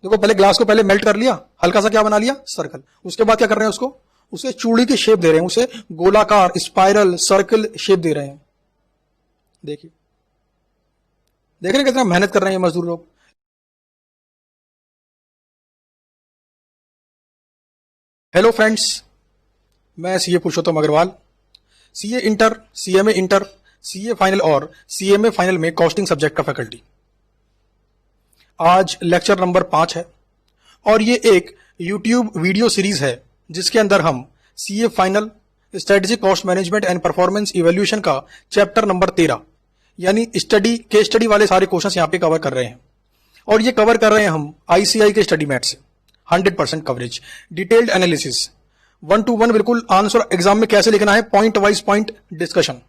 देखो पहले ग्लास को पहले मेल्ट कर लिया, हल्का सा क्या बना लिया, सर्कल। उसके बाद क्या कर रहे हैं, उसको उसे चूड़ी की शेप दे रहे हैं, उसे गोलाकार स्पाइरल सर्कल शेप दे रहे हैं। देखिए देख रहे हैं कितना मेहनत कर रहे हैं ये मजदूर लोग। हेलो फ्रेंड्स, मैं CA Purushottam Agrawal, CA inter, CMA inter, CA final और सीएमए फाइनल में कॉस्टिंग सब्जेक्ट का फैकल्टी। आज लेक्चर नंबर 5 है और ये एक यूट्यूब वीडियो सीरीज है जिसके अंदर हम CA final strategic cost management and performance evaluation का चैप्टर नंबर 13 यानी केस स्टडी वाले सारे क्वेश्चंस यहाँ पे कवर कर रहे हैं। और ये कवर कर रहे हैं हम आईसीआई के स्टडी मैट से। 100% कवरेज, डिटेल्ड एनालिसिस, 1 to 1 बिल्कुल आंसर एग्जाम में कैसे लिखना है, पॉइंट वाइज पॉइंट डिस्कशन।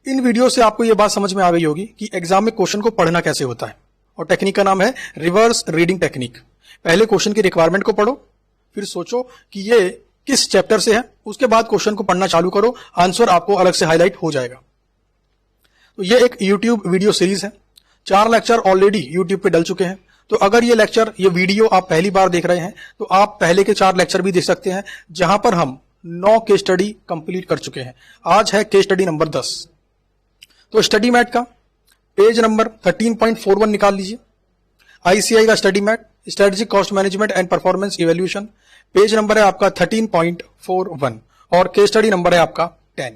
इन वीडियो से आपको यह बात समझ में आ गई होगी कि एग्जाम में क्वेश्चन को पढ़ना कैसे होता है। और टेक्निक का नाम है रिवर्स रीडिंग टेक्निक। पहले क्वेश्चन की रिक्वायरमेंट को पढ़ो, फिर सोचो कि ये किस चैप्टर से है, उसके बाद क्वेश्चन को पढ़ना चालू करो, आंसर आपको अलग से हाईलाइट हो जाएगा। तो ये एक यूट्यूब वीडियो सीरीज है। 4 लेक्चर ऑलरेडी यूट्यूब पे डल चुके हैं। तो अगर ये वीडियो आप पहली बार देख रहे हैं तो आप पहले के 4 लेक्चर भी देख सकते हैं, जहां पर हम 9 केस स्टडी कंप्लीट कर चुके हैं। आज है केस स्टडी नंबर 10। तो स्टडी मैट का पेज नंबर 13.41 निकाल लीजिए। आईसीआई का study mat strategic cost management and performance evaluation, page number है आपका 13.41 और केस स्टडी नंबर है आपका 10।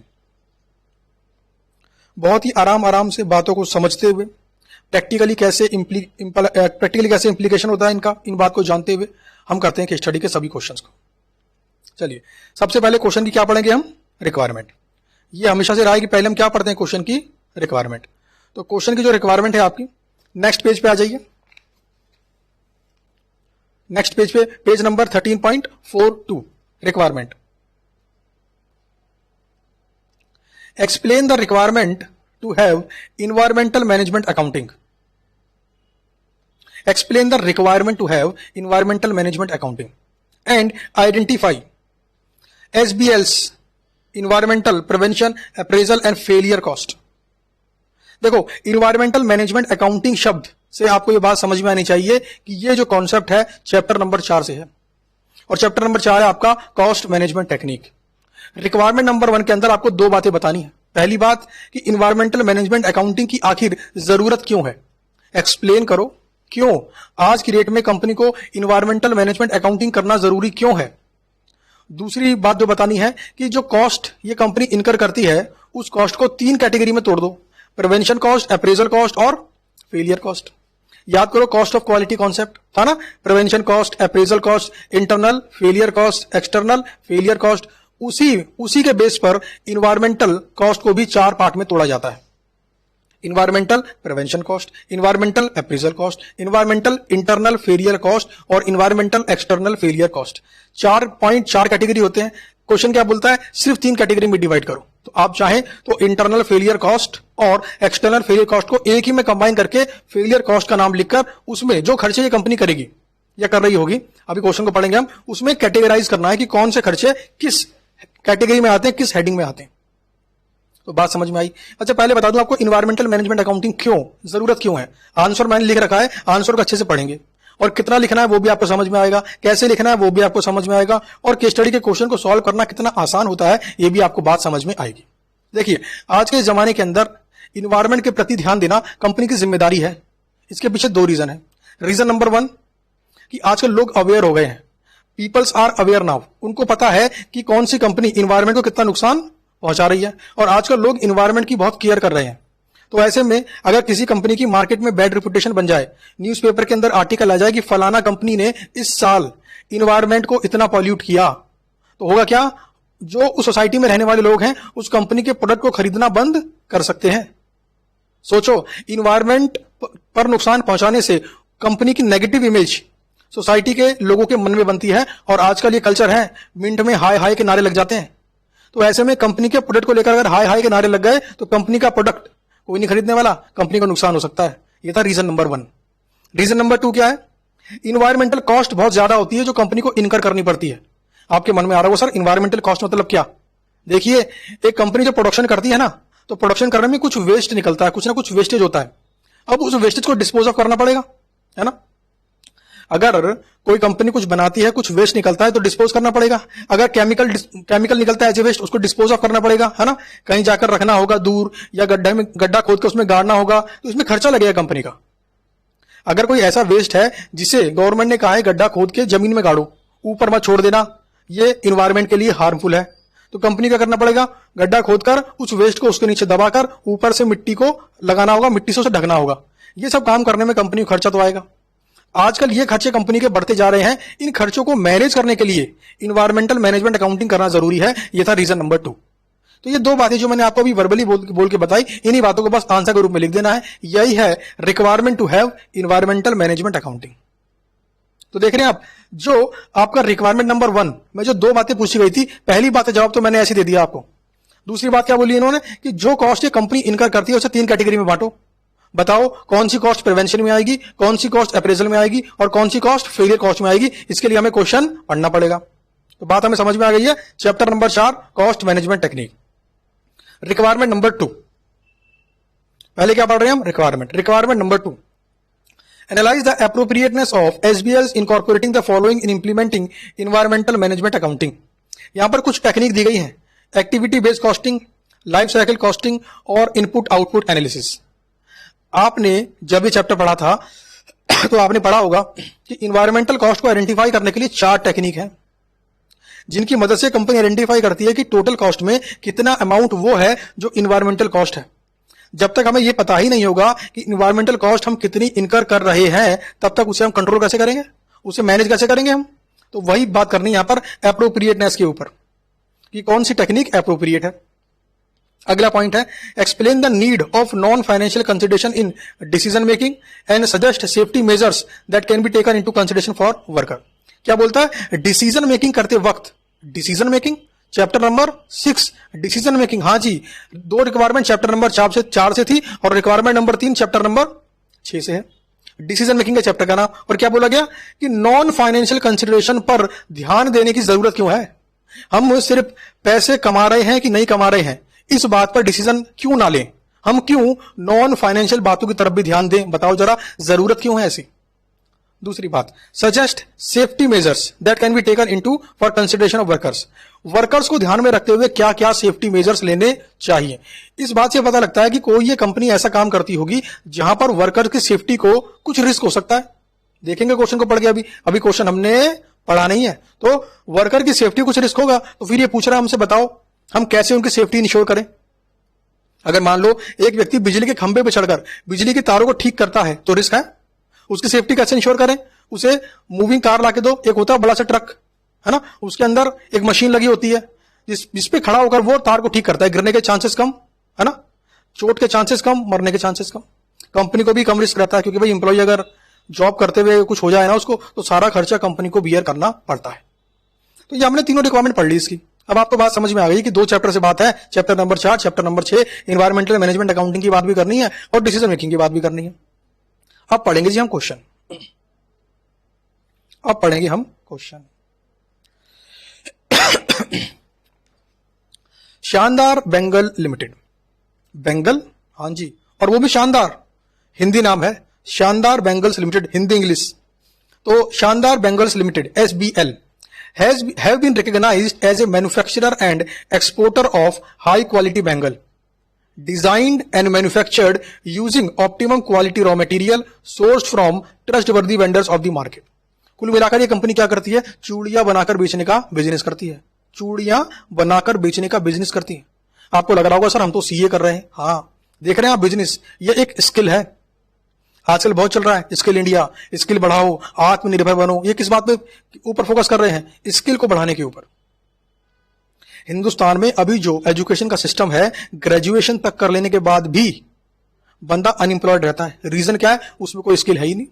बहुत ही आराम से बातों को समझते हुए प्रैक्टिकली कैसे इंप्लीकेशन होता है इनका, इन बात को जानते हुए हम करते हैं केस स्टडी के सभी क्वेश्चंस को। चलिए सबसे पहले क्वेश्चन की क्या पढ़ेंगे हम, रिक्वायरमेंट। ये हमेशा से रहा है कि पहले हम क्या पढ़ते हैं, क्वेश्चन की रिक्वायरमेंट। तो क्वेश्चन की जो रिक्वायरमेंट है आपकी, नेक्स्ट पेज पे आ जाइए। नेक्स्ट पेज पे page number 13.42 requirement. Explain the requirement to have environmental management accounting. Explain the requirement to have environmental management accounting and identify SBL's environmental prevention appraisal and failure cost। देखो environmental management accounting शब्द से आपको ये बात समझ में आनी चाहिए कि ये जो कॉन्सेप्ट है चैप्टर नंबर 4 से है और चैप्टर नंबर 4 है आपका cost management technique. Requirement number 1 के अंदर आपको 2 बातें बतानी है। पहली बात कि इन्वायरमेंटल मैनेजमेंट अकाउंटिंग की आखिर जरूरत क्यों है, एक्सप्लेन करो क्यों आज की डेट में कंपनी को इन्वायरमेंटल मैनेजमेंट अकाउंटिंग करना जरूरी क्यों है। दूसरी बात जो बतानी है कि जो कॉस्ट ये कंपनी इनकर करती है उस कॉस्ट को 3 कैटेगरी में तोड़ दो, प्रिवेंशन कॉस्ट, अप्रेजल कॉस्ट और फेलियर कॉस्ट। याद करो कॉस्ट ऑफ क्वालिटी कॉन्सेप्ट था ना, prevention cost, appraisal cost, internal failure cost, external failure cost. उसी के बेस पर इन्वायरमेंटल कॉस्ट को भी 4 पार्ट में तोड़ा जाता है। Environmental prevention cost, environmental appraisal cost, environmental internal failure cost और environmental external failure cost. 4 category होते हैं। क्वेश्चन क्या बोलता है, सिर्फ 3 कैटेगरी में डिवाइड करो। तो आप चाहें तो इंटरनल फेलियर कॉस्ट और एक्सटर्नल फेलियर कॉस्ट को एक ही में कंबाइन करके फेलियर कॉस्ट का नाम लिखकर उसमें जो खर्चे ये कंपनी करेगी या कर रही होगी, अभी क्वेश्चन को पढ़ेंगे हम, उसमें कैटेगराइज करना है कि कौन से खर्चे किस कैटेगरी में आते हैं, किस हेडिंग में आते हैं। तो बात समझ में आई। अच्छा पहले बता दूं आपको इन्वायरमेंटल मैनेजमेंट अकाउंटिंग क्यों, जरूरत क्यों है। आंसर मैंने लिख रखा है, आंसर को अच्छे से पढ़ेंगे और कितना लिखना है वो भी आपको समझ में आएगा, कैसे लिखना है वो भी आपको समझ में आएगा और केस स्टडी के क्वेश्चन को सॉल्व करना कितना आसान होता है ये भी आपको बात समझ में आएगी। देखिए आज के जमाने के अंदर इन्वायरमेंट के प्रति ध्यान देना कंपनी की जिम्मेदारी है। इसके पीछे 2 रीजन है। रीजन नंबर 1 कि आजकल लोग अवेयर हो गए हैं, पीपल्स आर अवेयर नाउ। उनको पता है कि कौन सी कंपनी इन्वायरमेंट को कितना नुकसान पहुंचा रही है और आजकल लोग इन्वायरमेंट की बहुत केयर कर रहे हैं। तो ऐसे में अगर किसी कंपनी की मार्केट में बैड रिपुटेशन बन जाए, न्यूज़पेपर के अंदर आर्टिकल आ जाए कि फलाना कंपनी ने इस साल इन्वायरमेंट को इतना पॉल्यूट किया, तो होगा क्या, जो उस सोसाइटी में रहने वाले लोग हैं उस कंपनी के प्रोडक्ट को खरीदना बंद कर सकते हैं। सोचो इन्वायरमेंट पर नुकसान पहुंचाने से कंपनी की नेगेटिव इमेज सोसाइटी के लोगों के मन में बनती है और आजकल ये कल्चर है, मिनट में हाय हाय के नारे लग जाते हैं। तो ऐसे में कंपनी के प्रोडक्ट को लेकर अगर हाय हाय के नारे लग गए तो कंपनी का प्रोडक्ट कोई नहीं खरीदने वाला, कंपनी को नुकसान हो सकता है। ये था रीजन नंबर 1। रीजन नंबर 2 क्या है, इन्वायरमेंटल कॉस्ट बहुत ज्यादा होती है जो कंपनी को इनकर करनी पड़ती है। आपके मन में आ रहा होगा सर इन्वायरमेंटल कॉस्ट मतलब क्या। देखिए एक कंपनी जो प्रोडक्शन करती है ना, तो प्रोडक्शन करने में कुछ वेस्ट निकलता है, कुछ ना कुछ वेस्टेज होता है। अब उस वेस्टेज को डिस्पोज ऑफ करना पड़ेगा, है ना। अगर कोई कंपनी कुछ बनाती है, कुछ वेस्ट निकलता है तो डिस्पोज करना पड़ेगा। अगर केमिकल निकलता है एज ए वेस्ट, उसको डिस्पोज ऑफ करना पड़ेगा, है ना, कहीं जाकर रखना होगा दूर, या गड्ढा खोद के उसमें गाड़ना होगा, तो इसमें खर्चा लगेगा कंपनी का। अगर कोई ऐसा वेस्ट है जिसे गवर्नमेंट ने कहा है गड्ढा खोद के जमीन में गाड़ो, ऊपर मत छोड़ देना, ये इन्वायरमेंट के लिए हार्मफुल है, तो कंपनी क्या करना पड़ेगा, गड्ढा खोदकर उस वेस्ट को उसके नीचे दबाकर ऊपर से मिट्टी को लगाना होगा, मिट्टी से उसे ढकना होगा। ये सब काम करने में कंपनी को खर्चा तो आएगा। आजकल ये खर्चे कंपनी के बढ़ते जा रहे हैं। इन खर्चों को मैनेज करने के लिए इन्वायरमेंटल मैनेजमेंट अकाउंटिंग करना जरूरी है। ये था रीजन नंबर 2। तो ये 2 बातें जो मैंने आपको अभी वर्बली बोल के बताई, इन्हीं बातों को बस आंसर के रूप में लिख देना है। यही है requirement to have environmental management accounting. तो देख रहे हैं आप, जो आपका रिक्वायरमेंट नंबर 1 में जो 2 बातें पूछी गई थी, पहली बात का जवाब तो मैंने ऐसे दे दिया आपको। दूसरी बात क्या बोली इन्होंने कि जो कॉस्ट ये कंपनी इनकर करती है उसे 3 कैटेगरी में बांटो। बताओ कौन सी कॉस्ट प्रिवेंशन में आएगी, कौन सी कॉस्ट अप्रेजल में आएगी और कौन सी कॉस्ट फेलियर कॉस्ट में आएगी। इसके लिए हमें क्वेश्चन पढ़ना पड़ेगा। तो बात हमें समझ में आ गई है। Chapter number 4 cost management technique. Requirement number 2, पहले क्या पढ़ रहे हैं हम, requirement number 2, analyse the appropriateness of SBLs incorporating the following in implementing environmental management accounting. यहां पर कुछ टेक्निक दी गई है, activity based costing, life cycle costing और इनपुट आउटपुट एनालिसिस। आपने जब ये चैप्टर पढ़ा था तो आपने पढ़ा होगा कि इन्वायरमेंटल कॉस्ट को आइडेंटिफाई करने के लिए 4 टेक्निक है, जिनकी मदद से कंपनी आइडेंटिफाई करती है कि टोटल कॉस्ट में कितना अमाउंट वो है जो इन्वायरमेंटल कॉस्ट है। जब तक हमें यह पता ही नहीं होगा कि इन्वायरमेंटल कॉस्ट हम कितनी इनकर कर रहे हैं, तब तक उसे हम कंट्रोल कैसे करेंगे, उसे मैनेज कैसे करेंगे हम। तो वही बात करनी है यहां पर एप्रोप्रिएटनेस के ऊपर कि कौन सी टेक्निक एप्रोप्रिएट है। अगला पॉइंट है explain the need of non financial consideration in decision making and suggest safety measures that can be taken into consideration for worker. क्या बोलता है, डिसीजन मेकिंग करते वक्त, decision making chapter number 6 decision making, हाँ जी, 2 requirement chapter number 4 से थी और requirement number 3 chapter number 6 से है, डिसीजन मेकिंग के चैप्टर का नाम। और क्या बोला गया कि नॉन फाइनेंशियल कंसिडरेशन पर ध्यान देने की जरूरत क्यों है, हम सिर्फ पैसे कमा रहे हैं कि नहीं कमा रहे हैं, इस बात पर डिसीजन क्यों ना लें, हम क्यों नॉन फाइनेंशियल बातों की तरफ भी ध्यान दें, बताओ जरा, जरूरत क्यों है ऐसी। दूसरी बात, suggest safety measures that can be taken into for consideration of workers. Workers को ध्यान में रखते हुए क्या क्या सेफ्टी मेजर्स लेने चाहिए। इस बात से पता लगता है कि कोई ये कंपनी ऐसा काम करती होगी जहां पर वर्कर्स की सेफ्टी को कुछ रिस्क हो सकता है। देखेंगे क्वेश्चन को पढ़ के, अभी क्वेश्चन हमने पढ़ा नहीं है, तो वर्कर की सेफ्टी कुछ रिस्क होगा, तो फिर ये पूछ रहा है हमसे, बताओ हम कैसे उनकी सेफ्टी इंश्योर करें। अगर मान लो एक व्यक्ति बिजली के खंभे पर चढ़कर बिजली के तारों को ठीक करता है तो रिस्क है, उसकी सेफ्टी कैसे इंश्योर करें। उसे मूविंग कार लाके दो, एक होता है बड़ा सा ट्रक, है ना, उसके अंदर एक मशीन लगी होती है जिसपे खड़ा होकर वो तार को ठीक करता है, गिरने के चांसेस कम, है ना, चोट के चांसेस कम, मरने के चांसेस कम। कंपनी को भी कम रिस्क रहता है क्योंकि भाई एम्प्लॉय अगर जॉब करते हुए कुछ हो जाए ना उसको, तो सारा खर्चा कंपनी को बियर करना पड़ता है। तो ये हमने तीनों रिक्वायरमेंट पढ़ ली इसकी। अब आपको बात समझ में आ गई कि 2 चैप्टर से बात है, chapter number 4, chapter number 6, environmental management accounting की बात भी करनी है और डिसीजन मेकिंग की बात भी करनी है। अब पढ़ेंगे जी हम क्वेश्चन, अब पढ़ेंगे हम क्वेश्चन। शानदार बेंगल लिमिटेड, बेंगल, हाँ जी, और वो भी शानदार, हिंदी नाम है शानदार बेंगल्स लिमिटेड, हिंदी इंग्लिश। तो Shandar bangles limited SBL have been recognized as a manufacturer and exporter of high quality bengal designed and manufactured using optimum quality raw material sourced from trustworthy vendors of the market। कुल मिलाकर ये company क्या करती है, चूड़ियां बनाकर बेचने का बिजनेस करती है, चूड़ियां बनाकर बेचने का बिजनेस करती है। आपको लग रहा होगा सर हम तो सीए कर रहे हैं, हाँ देख रहे हैं आप, बिजनेस ये एक स्किल है, आजकल बहुत चल रहा है स्किल इंडिया, स्किल बढ़ाओ, आत्मनिर्भर बनो। ये किस बात पे ऊपर फोकस कर रहे हैं, स्किल को बढ़ाने के ऊपर। हिंदुस्तान में अभी जो एजुकेशन का सिस्टम है, ग्रेजुएशन तक कर लेने के बाद भी बंदा अनएम्प्लॉयड रहता है। रीजन क्या है, उसमें कोई स्किल है ही नहीं,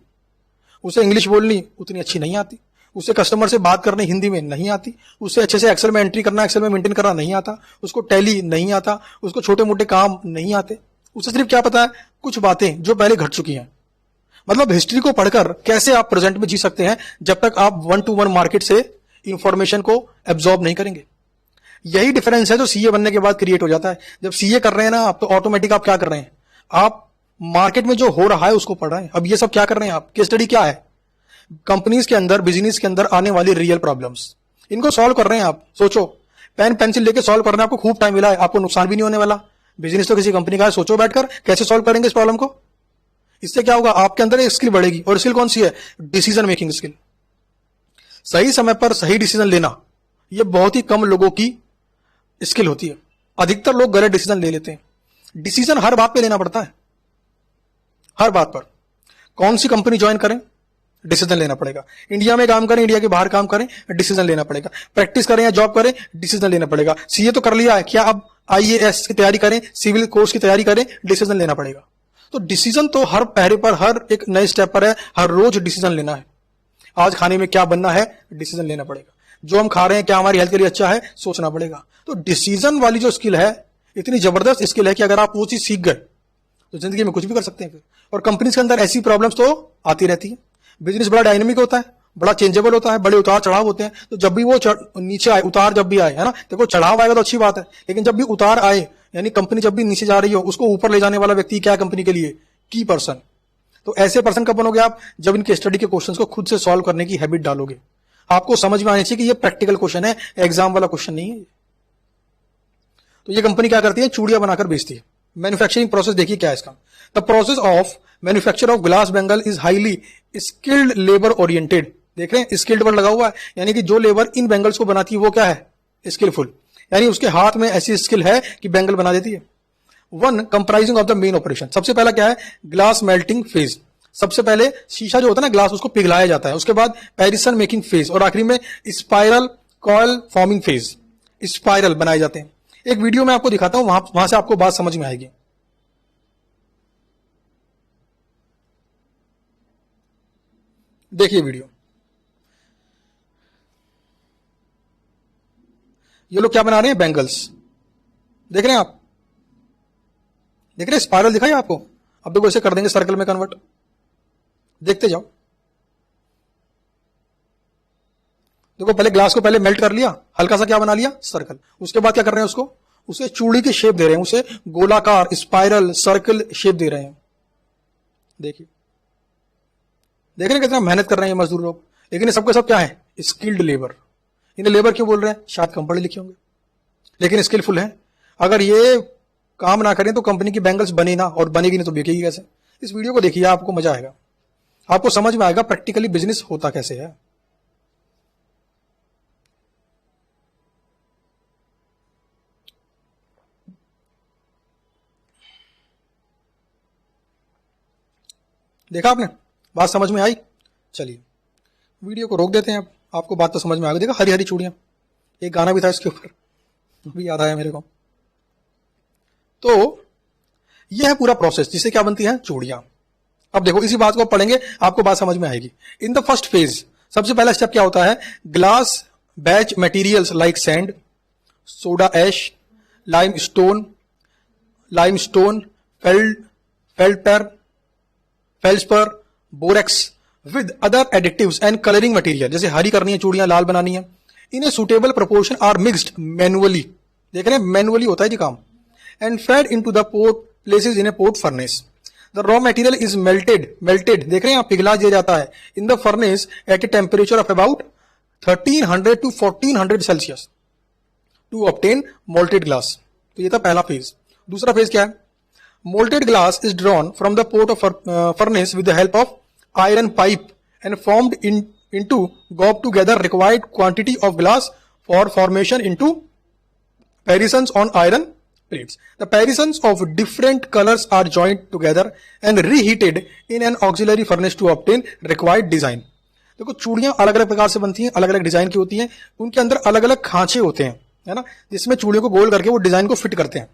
उसे इंग्लिश बोलनी उतनी अच्छी नहीं आती, उसे कस्टमर से बात करनी हिंदी में नहीं आती, उसे अच्छे से एक्सेल में एंट्री करना, एक्सेल में मेंटेन करना नहीं आता, उसको टैली नहीं आता, उसको छोटे मोटे काम नहीं आते। उसे सिर्फ क्या पता है, कुछ बातें जो पहले घट चुकी हैं। मतलब हिस्ट्री को पढ़कर कैसे आप प्रेजेंट में जी सकते हैं जब तक आप 1-to-1 मार्केट से इंफॉर्मेशन को एब्जॉर्ब नहीं करेंगे। यही डिफरेंस है जो सीए बनने के बाद क्रिएट हो जाता है। जब सीए कर रहे हैं ना आप, तो ऑटोमेटिक आप क्या कर रहे हैं, आप मार्केट में जो हो रहा है उसको पढ़ रहे हैं। अब ये सब क्या कर रहे हैं आप, केस स्टडी क्या है, कंपनीज के अंदर, बिजनेस के अंदर आने वाली रियल प्रॉब्लम्स, इनको सॉल्व कर रहे हैं आप। सोचो, पेन पेंसिल लेके सॉल्व करना है, आपको खूब टाइम मिला है, आपको नुकसान भी नहीं होने वाला। बिजनेस तो किसी कंपनी का है, सोचो बैठकर कैसे सॉल्व करेंगे इस प्रॉब्लम को। इससे क्या होगा, आपके अंदर एक स्किल बढ़ेगी, और स्किल कौन सी है? Decision making skill. सही समय पर सही डिसीजन लेना, यह बहुत ही कम लोगों की स्किल होती है। अधिकतर लोग गलत डिसीजन ले लेते हैं। डिसीजन हर बात पे लेना पड़ता है, हर बात पर। कौन सी कंपनी ज्वाइन करें, डिसीजन लेना पड़ेगा। इंडिया में काम करें, इंडिया के बाहर काम करें, डिसीजन लेना पड़ेगा। प्रैक्टिस करें या जॉब करें, डिसीजन लेना पड़ेगा। सीए तो कर लिया है, क्या अब आईएएस की तैयारी करें, सिविल कोर्स की तैयारी करें, डिसीजन लेना पड़ेगा। तो डिसीजन तो हर पहरे पर, हर एक नए स्टेप पर है, हर रोज डिसीजन लेना है। आज खाने में क्या बनना है, डिसीजन लेना पड़ेगा। जो हम खा रहे हैं क्या हमारी हेल्थ के लिए अच्छा है, सोचना पड़ेगा। तो डिसीजन वाली जो स्किल है, इतनी जबरदस्त स्किल है कि अगर आप वो चीज सीख गए तो जिंदगी में कुछ भी कर सकते हैं फिर। और कंपनीज के अंदर ऐसी प्रॉब्लम्स तो आती रहती है। बिजनेस बड़ा डायनेमिक होता है, बड़ा चेंजेबल होता है, बड़े उतार चढ़ाव होते हैं। तो जब भी वो नीचे आए, उतार जब भी आए, है ना, देखो चढ़ाव आएगा तो अच्छी बात है, लेकिन जब भी उतार आए, यानी कंपनी जब भी नीचे जा रही हो, उसको ऊपर ले जाने वाला व्यक्ति क्या है कंपनी के लिए? की पर्सन। तो ऐसे पर्सन कब बनोगे आप? जब इनके स्टडी के क्वेश्चंस को खुद से सॉल्व करने की हैबिट डालोगे। आपको समझ में आनी चाहिए कि ये प्रैक्टिकल क्वेश्चन है, एग्जाम वाला क्वेश्चन नहीं है। तो ये कंपनी क्या करती है? चूड़ियां बनाकर बेचती है। मैन्युफैक्चरिंग प्रोसेस देखिए क्या है इसका। The process of manufacture of glass bangle is highly skilled labour oriented. देख रहे हैं, स्किल्ड वर्ड लगा हुआ है, यानी कि जो लेबर इन बैंगल्स को बनाती है वो क्या है? स्किलफुल, यानी उसके हाथ में ऐसी स्किल है कि बैंगल बना देती है। One comprising of the main operation. सबसे पहला क्या है? Glass melting phase. सबसे पहले शीशा जो होता है ना, ग्लास, उसको पिघलाया जाता है। उसके बाद पैरिसन मेकिंग फेज, और आखिरी में spiral coil forming phase. Spiral बनाए जाते हैं। एक वीडियो में आपको दिखाता हूं, वहां से आपको बात समझ में आएगी। देखिए वीडियो। ये लोग क्या बना रहे हैं? बैंगल्स। देख रहे हैं आप? देख रहे हैं स्पाइरल दिखाई आपको? अब देखो इसे कर देंगे सर्कल में कन्वर्ट। देखते जाओ। देखो, पहले ग्लास को पहले मेल्ट कर लिया, हल्का सा क्या बना लिया? सर्कल। उसके बाद क्या कर रहे हैं? उसको, उसे चूड़ी की शेप दे रहे हैं, उसे गोलाकार, स्पाइरल, सर्कल शेप दे रहे हैं। देखिए, देख रहे हैं कितना मेहनत कर रहे हैं ये मजदूर लोग। लेकिन ये सबके सब क्या है? Skilled labour. इन्हें लेबर क्यों बोल रहे हैं? शायद कम पढ़े लिखे होंगे, लेकिन स्किलफुल है। अगर ये काम ना करें तो कंपनी की बैंगल्स बने ना, और बनेगी नहीं तो बिकेगी कैसे? इस वीडियो को देखिए, आपको मजा आएगा, आपको समझ में आएगा प्रैक्टिकली बिजनेस होता कैसे है। देखा आपने? बात समझ में आई? चलिए वीडियो को रोक देते हैं। अब आपको बात तो समझ में आ गई। देखा, हरी हरी चूड़ियां, एक गाना भी था इसके ऊपर, अभी याद आया मेरे को। तो यह है पूरा प्रोसेस जिससे क्या बनती है? चूड़ियां। अब देखो, इसी बात को पढ़ेंगे, आपको बात समझ में आएगी। इन द फर्स्ट फेज, सबसे पहला स्टेप क्या होता है? Glass batch materials like sand, soda ash, limestone, feldspar, borax with other additives and colouring material. जैसे हरी करनी है चूड़ियां, लाल बनानी है, in a suitable proportion are mixed manually. देख रहे हैं, मैनुअली होता है जी काम। And fed into the pot places in a pot furnace. The raw material is melted, देख रहे हैं आप, पिघला दिया जाता है in the furnace eight A temperature of about 1300 to 1400 Celsius to obtain molted glass. तो ये था पहला फेज। दूसरा फेज क्या है? Molted glass is drawn from the port of furnace with the help of iron pipe and formed into gobbled together required quantity of glass for formation into parisons on iron plates. The parisons of different colors are joined together and reheated in an auxiliary furnace to obtain required design. देखो, चूड़ियां अलग अलग प्रकार से बनती हैं, अलग अलग डिजाइन की होती हैं, उनके अंदर अलग अलग खांचे होते हैं, है ना, जिसमें चूड़ियों को गोल करके वो डिजाइन को फिट करते हैं।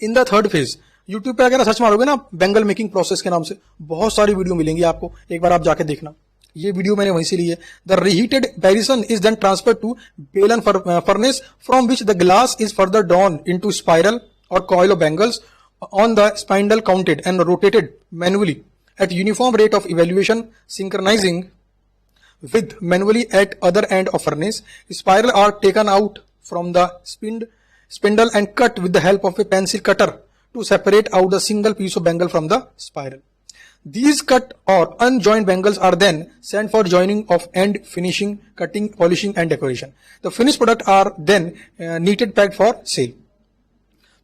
In the third phase, YouTube पे अगर सर्च मारोगे ना बैंगल मेकिंग प्रोसेस के नाम से, बहुत सारी वीडियो मिलेंगी आपको, एक बार आप जाके देखना। ये वीडियो मैंने वहीं से ली है। The reheated parison is then transfer to belan furnace from which the glass is further drawn into spiral और coil of bangles on the spindle counted and rotated manually at uniform rate of evaluation synchronising with manually at other end of furnace. Spiral are taken out from the spindle and cut with the help of a pencil cutter to separate out the single piece of bangle from the spiral. These cut or unjoined bangles are then sent for joining of end, finishing, cutting, polishing and decoration. The finished product are then neated, packed for sale.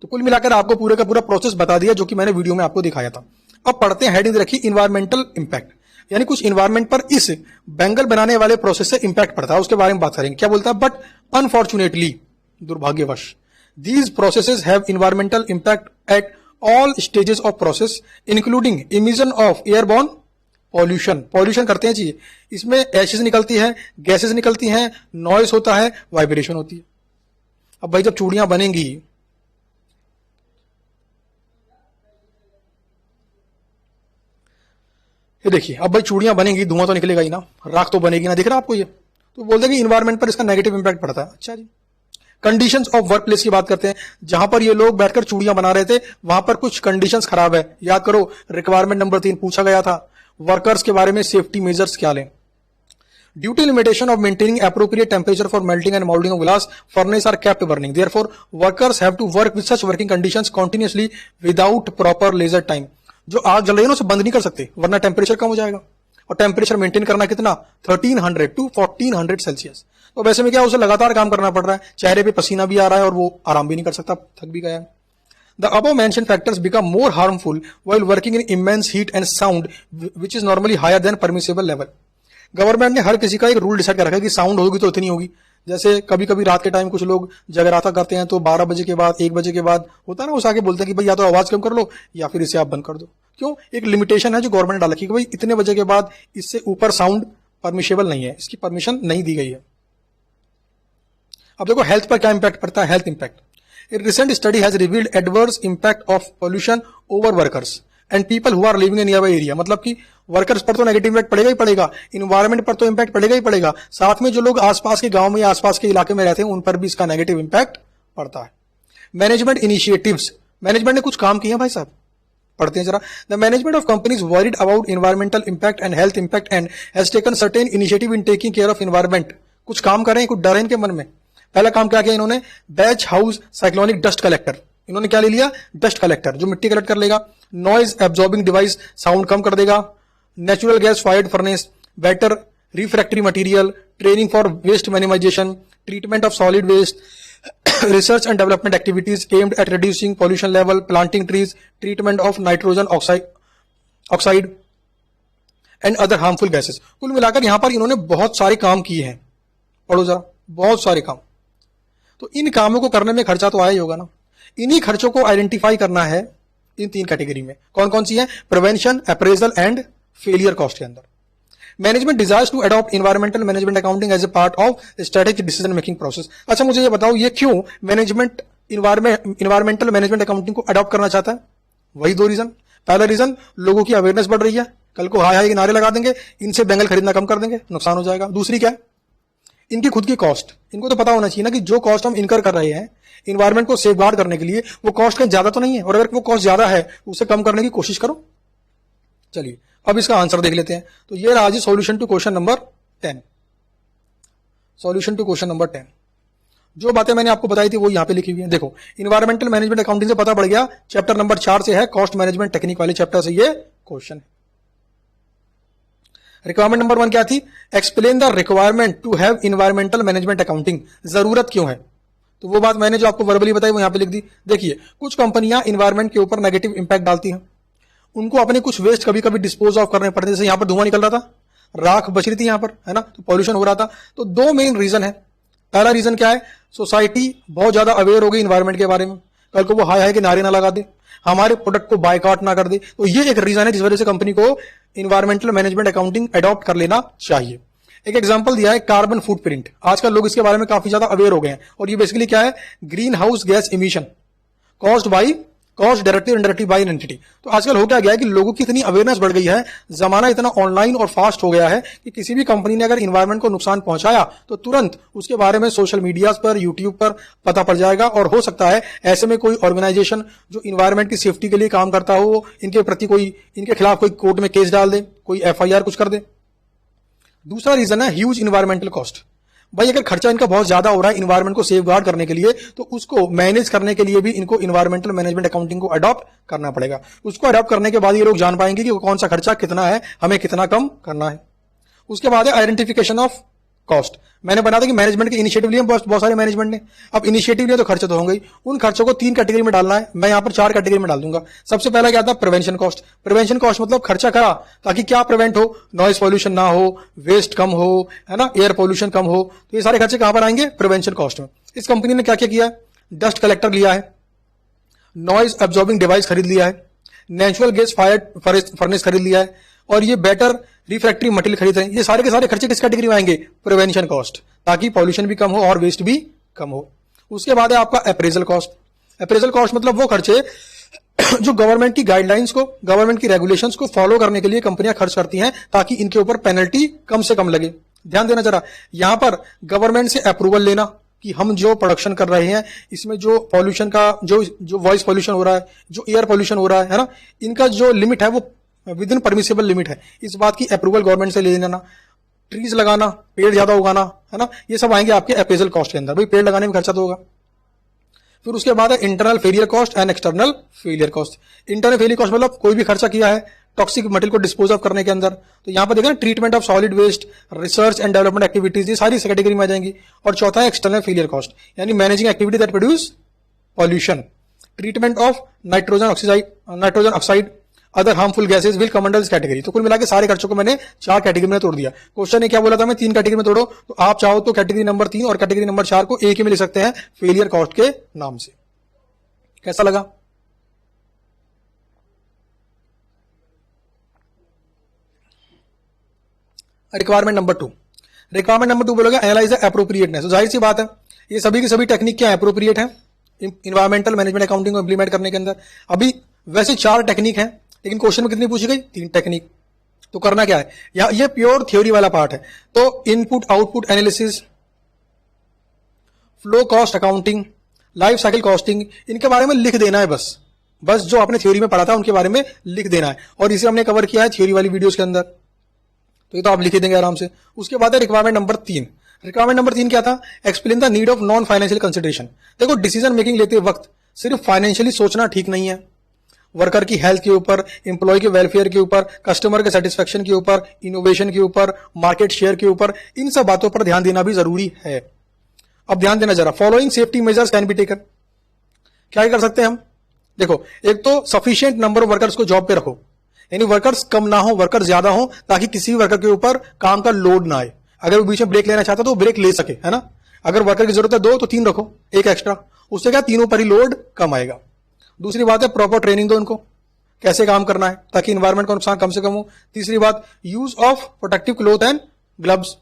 तो कुल मिलाकर आपको पूरे का पूरा process बता दिया जो कि मैंने वीडियो में आपको दिखाया था. अब पढ़ते हैं हेडिंग रखी इन्वायरमेंटल इंपैक्ट, यानी कुछ इन्वायरमेंट पर इस बैंगल बनाने वाले प्रोसेस से इंपैक्ट पड़ता है, उसके बारे में बात करेंगे. क्या बोलता है? बट अनफॉर्चुनेटली, दुर्भाग्यवश, these processes have environmental impact at all stages of process including emission of airborne pollution. pollution करते हैं जी, इसमें एशेस निकलती है, गैसेस निकलती हैं, नॉइस होता है, वाइब्रेशन होती है. अब भाई जब चूड़ियां बनेंगी, ये देखिए, अब भाई चूड़ियां बनेंगी, धुआं तो निकलेगा ही ना, राख तो बनेगी ना, दिख रहा है आपको ये? तो बोलते हैं कि इन्वायरमेंट पर इसका नेगेटिव इंपैक्ट पड़ता है. अच्छा जी. कंडीशंस ऑफ वर्क प्लेस की बात करते हैं. जहां पर ये लोग बैठकर चूड़ियां बना रहे थे वहां पर कुछ कंडीशंस खराब है. याद करो, रिक्वायरमेंट नंबर 3 पूछा गया था. वर्कर्स के बारे में सेफ्टी मेजर्स क्या लें? Due to limitation of maintaining appropriate temperature for melting and moulding of glass, furnace are kept burning. Therefore workers have to work with such working conditions continuously without proper leisure time. जो आग जल रही है ना, उसे बंद नहीं कर सकते वरना टेम्परेचर कम हो जाएगा. और टेम्परेचर मेंटेन करना कितना? 1300 टू 1400 सेल्सियस. तो वैसे में क्या, उसे लगातार काम करना पड़ रहा है, चेहरे पे पसीना भी आ रहा है और वो आराम भी नहीं कर सकता, थक भी गया है. The above mentioned factors become more harmful while working in immense heat and sound which is normally higher than permissible level. Government ने हर किसी का एक रूल डिसाइड कर रखा है कि साउंड होगी तो इतनी होगी. जैसे कभी कभी रात के टाइम कुछ लोग जगराता करते हैं, तो 12 बजे के बाद, 1 बजे के बाद होता है ना, उसे आके बोलते हैं कि भाई या तो आवाज कम कर लो या फिर इसे आप बंद कर दो. क्यों? एक लिमिटेशन है जो गवर्नमेंट डाल रखी है कि भाई इतने बजे के बाद इससे ऊपर साउंड परमिशेबल नहीं है, इसकी परमिशन नहीं दी गई है. अब देखो हेल्थ पर क्या इंपैक्ट पड़ता है. Health impact. A recent study has revealed adverse impact of pollution over workers and people who are living in nearby area. मतलब कि वर्कर्स पर तो नेगेटिव इंपैक्ट पड़ेगा ही पड़ेगा, इन्वायरमेंट पर तो इंपैक्ट पड़ेगा ही पड़ेगा, साथ में जो लोग आसपास के गांव में या आसपास के इलाके में रहते हैं उन पर भी इसका नेगेटिव इंपैक्ट पड़ता है. Management initiatives. मैनेजमेंट ने कुछ काम किए हैं भाई साहब, पढ़ते हैं जरा. The management of companies worried about environmental impact and health impact and has taken certain initiative in taking care of environment. कुछ काम करें, कुछ डर है इनके मन में. पहला काम क्या किया इन्होंने? Batch house cyclonic dust collector. इन्होंने क्या ले लिया? डस्ट कलेक्टर, जो मिट्टी कलेक्ट कर लेगा. नॉइज एब्जॉर्बिंग डिवाइस, साउंड कम कर देगा. Natural gas fired furnace, better refractory material, training for waste minimisation, treatment of solid waste, research and development activities aimed at reducing pollution level, planting trees, treatment of nitrogen oxide and other harmful gases. कुल मिलाकर यहां पर इन्होंने बहुत सारे काम किए हैं. पढ़ो जरा, बहुत सारे काम. तो इन कामों को करने में खर्चा तो आया ही होगा ना. इन्हीं खर्चों को आइडेंटिफाई करना है इन 3 कैटेगरी में. कौन कौन सी है? Prevention, appraisal and failure cost के अंदर. Management desires to adopt environmental management accounting as a part of strategic decision making process. अच्छा मुझे ये बताओ, ये क्यों मैनेजमेंट इन्वायरमेंटल मैनेजमेंट अकाउंटिंग को अडॉप्ट करना चाहता है? वही 2 रीजन. पहला रीजन, लोगों की अवेयरनेस बढ़ रही है, कल को हाय हाय के नारे लगा देंगे, इनसे बेंगल खरीदना कम कर देंगे, नुकसान हो जाएगा. दूसरी क्या है? इनकी खुद की कॉस्ट. इनको तो पता होना चाहिए ना कि जो कॉस्ट हम इनकर कर रहे हैं इन्वायरमेंट को सेफगार्ड करने के लिए, वो कॉस्ट कहीं ज्यादा तो नहीं है, और अगर वो कॉस्ट ज्यादा है उसे कम करने की कोशिश करो. चलिए अब इसका आंसर देख लेते हैं. तो ये रहा जी solution to question number 10. Solution to question number 10. जो बातें मैंने आपको बताई थी वो यहां पे लिखी हुई है. देखो, इन्वायरमेंटल मैनेजमेंट अकाउंटिंग से पता पड़ गया, चैप्टर नंबर 4 से है, कॉस्ट मैनेजमेंट टेक्निक वाले चैप्टर से ये क्वेश्चन है. रिक्वायरमेंट नंबर 1 क्या थी? Explain the requirement to have environmental management accounting. जरूरत क्यों है? तो वो बात मैंने जो आपको वर्बली बताई वो यहां पे लिख दी. देखिए, कुछ कंपनियां इन्वायरमेंट के ऊपर नेगेटिव इंपैक्ट डालती हैं, उनको अपने कुछ वेस्ट कभी कभी डिस्पोज ऑफ करने पड़ते हैं. जैसे यहां पर धुआं निकल रहा था, राख बच रही थी यहां पर, है ना, तो पॉल्यूशन हो रहा था. तो 2 मेन रीजन है. पहला रीजन क्या है? सोसाइटी बहुत ज्यादा अवेयर हो गई इन्वायरमेंट के बारे में, कल को वो हाय हाय के नारे ना लगा दे, हमारे प्रोडक्ट को बायकॉट ना कर दे. तो ये एक रीजन है जिस वजह से कंपनी को इन्वायरमेंटल मैनेजमेंट अकाउंटिंग अडॉप्ट कर लेना चाहिए. एक एग्जांपल दिया है कार्बन फुटप्रिंट. आजकल लोग इसके बारे में काफी ज्यादा अवेयर हो गए हैं, और ये बेसिकली क्या है? Green house gas emission caused directly indirectly bye an entity. तो आजकल हो क्या गया है कि लोगों की इतनी अवेयरनेस बढ़ गई है, जमाना इतना ऑनलाइन और फास्ट हो गया है कि किसी भी कंपनी ने अगर इन्वायरमेंट को नुकसान पहुंचाया तो तुरंत उसके बारे में सोशल मीडिया पर, यूट्यूब पर पता पड़ जाएगा. और हो सकता है ऐसे में कोई ऑर्गेनाइजेशन जो इन्वायरमेंट की सेफ्टी के लिए काम करता हो, इनके प्रति कोई, इनके खिलाफ कोई कोर्ट में केस डाल दे, कोई FIR कुछ कर दे. दूसरा रीजन है ह्यूज इन्वायरमेंटल कॉस्ट. भाई अगर खर्चा इनका बहुत ज्यादा हो रहा है इन्वायरमेंट को सेफ गार्ड करने के लिए, तो उसको मैनेज करने के लिए भी इनको इन्वायरमेंटल मैनेजमेंट अकाउंटिंग को अडॉप्ट करना पड़ेगा। उसको अडॉप्ट करने के बाद ये लोग जान पाएंगे कि कौन सा खर्चा कितना है, हमें कितना कम करना है। उसके बाद है आइडेंटिफिकेशन ऑफ कॉस्ट। मैंने बना था कि मैनेजमेंट के इनिशिएटिव लिए बहुत सारे मैनेजमेंट ने। अब इनिशिएटिव लिए तो खर्चे तो होंगे ही, उन खर्चों को 3 कैटेगरी में डालना है। मैं यहां पर 4 कैटेगरी में डाल दूंगा। सबसे पहला क्या था, प्रिवेंशन कॉस्ट। प्रिवेंशन कॉस्ट मतलब खर्चा करा ताकि क्या प्रिवेंट हो, नॉइज पॉल्यूशन ना हो, वेस्ट कम हो, है ना, एयर पॉल्यूशन कम हो। तो ये सारे खर्चे कहां पर आएंगे, प्रिवेंशन कॉस्ट में। इस कंपनी ने क्या क्या किया है, डस्ट कलेक्टर लिया है, नॉइज एब्जॉर्बिंग डिवाइस खरीद लिया है, नेचुरल गैस फायर फर्नेस खरीद लिया है, और ये बेटर रिफ्रैक्टरी मटेरियल खरीद रहे हैं। ये सारे के सारे खर्चे किस कैटेगरी में आएंगे, प्रिवेंशन कॉस्ट, ताकि पॉल्यूशन भी कम हो और वेस्ट भी कम हो। उसके बाद है आपका अप्रेजल कॉस्ट। अप्रेजल कॉस्ट मतलब वो खर्चे जो गवर्नमेंट की गाइडलाइंस को, गवर्नमेंट की रेगुलेशंस को फॉलो करने के लिए कंपनियां खर्च करती हैं ताकि इनके ऊपर पेनल्टी कम से कम लगे। ध्यान देना जरा, यहां पर गवर्नमेंट से अप्रूवल लेना कि हम जो प्रोडक्शन कर रहे हैं इसमें जो पॉल्यूशन का जो वॉइस पॉल्यूशन हो रहा है, जो एयर पॉल्यूशन हो रहा है ना, इनका जो लिमिट है वो विद इन परमिसेबल लिमिट है, इस बात की अप्रूवल गवर्नमेंट से ले लेना। ट्रीज लगाना, पेड़ ज्यादा उगाना, है ना, ये सब आएंगे आपके अप्रेजल कॉस्ट के अंदर। भाई पेड़ लगाने में खर्चा तो होगा। फिर उसके बाद है internal failure cost and external failure cost. Internal failure cost मतलब कोई भी खर्चा किया है टॉक्सिक मटेरियल को डिस्पोज ऑफ करने के अंदर, तो यहां पर देखा treatment of solid waste, research and development activities, ये सारी इस कैटेगरी में आ जाएंगी। और चौथा है एक्सटर्नल फेलियर कॉस्ट, यानी managing activity that produce pollution, treatment of nitrogen oxide, other harmful gases will come under this category. तो कुल मिला के सारे खर्चों को मैंने 4 कैटेगरी में तोड़ दिया। क्वेश्चन ने क्या बोला था, मैं 3 कैटेगरी में तोड़ो, तो आप चाहो तो कैटेगरी नंबर 3 और कैटेगरी नंबर 4 को एक ही में लिख सकते हैं, फेलियर कॉस्ट के नाम से। कैसा लगा? Requirement number 2। रिक्वायरमेंट नंबर 2 बोलोगे एनालाइज द एप्रोप्रिएटनेस। तो जाहिर सी बात है ये सभी की सभी टेक्निक क्या एप्रोप्रिएट है इन्वायरमेंटल मैनेजमेंट अकाउंटिंग को इंप्लीमेंट करने के अंदर। अभी वैसे 4 टेक्निक है, लेकिन क्वेश्चन में कितनी पूछी गई, 3 टेक्निक। तो करना क्या है, या ये प्योर थ्योरी वाला पार्ट है। तो input output analysis, flow cost accounting, life cycle costing, इनके बारे में लिख देना है। बस जो आपने थ्योरी में पढ़ा था उनके बारे में लिख देना है, और इसे हमने कवर किया है थ्योरी वाली वीडियोस के अंदर, तो ये तो आप लिख देंगे आराम से। उसके बाद है रिक्वायरमेंट नंबर 3। रिक्वायरमेंट नंबर 3 क्या था, explain the need of non financial consideration. देखो डिसीजन मेकिंग लेते वक्त सिर्फ फाइनेंशियली सोचना ठीक नहीं है, वर्कर की हेल्थ के ऊपर, एम्प्लॉय के वेलफेयर के ऊपर, कस्टमर के सेटिस्फेक्शन के ऊपर, इनोवेशन के ऊपर, मार्केट शेयर के ऊपर, इन सब बातों पर ध्यान देना भी जरूरी है। अब ध्यान देना जरा, following safety measures can be taken. क्या कर सकते हैं हम, देखो एक तो सफिशिएंट नंबर ऑफ वर्कर्स को जॉब पे रखो, यानी वर्कर्स कम ना हो, वर्कर ज्यादा हो, ताकि किसी भी वर्कर के ऊपर काम का लोड ना आए। अगर वो बीच में ब्रेक लेना चाहता तो ब्रेक ले सके, है ना। अगर वर्कर की जरूरत है 2 तो 3 रखो, एक एक्स्ट्रा, उससे क्या तीनों पर ही लोड कम आएगा। दूसरी बात है प्रॉपर ट्रेनिंग दो उनको, कैसे काम करना है ताकि इन्वायरमेंट का नुकसान कम से कम हो। तीसरी बात use of protective cloth and gloves.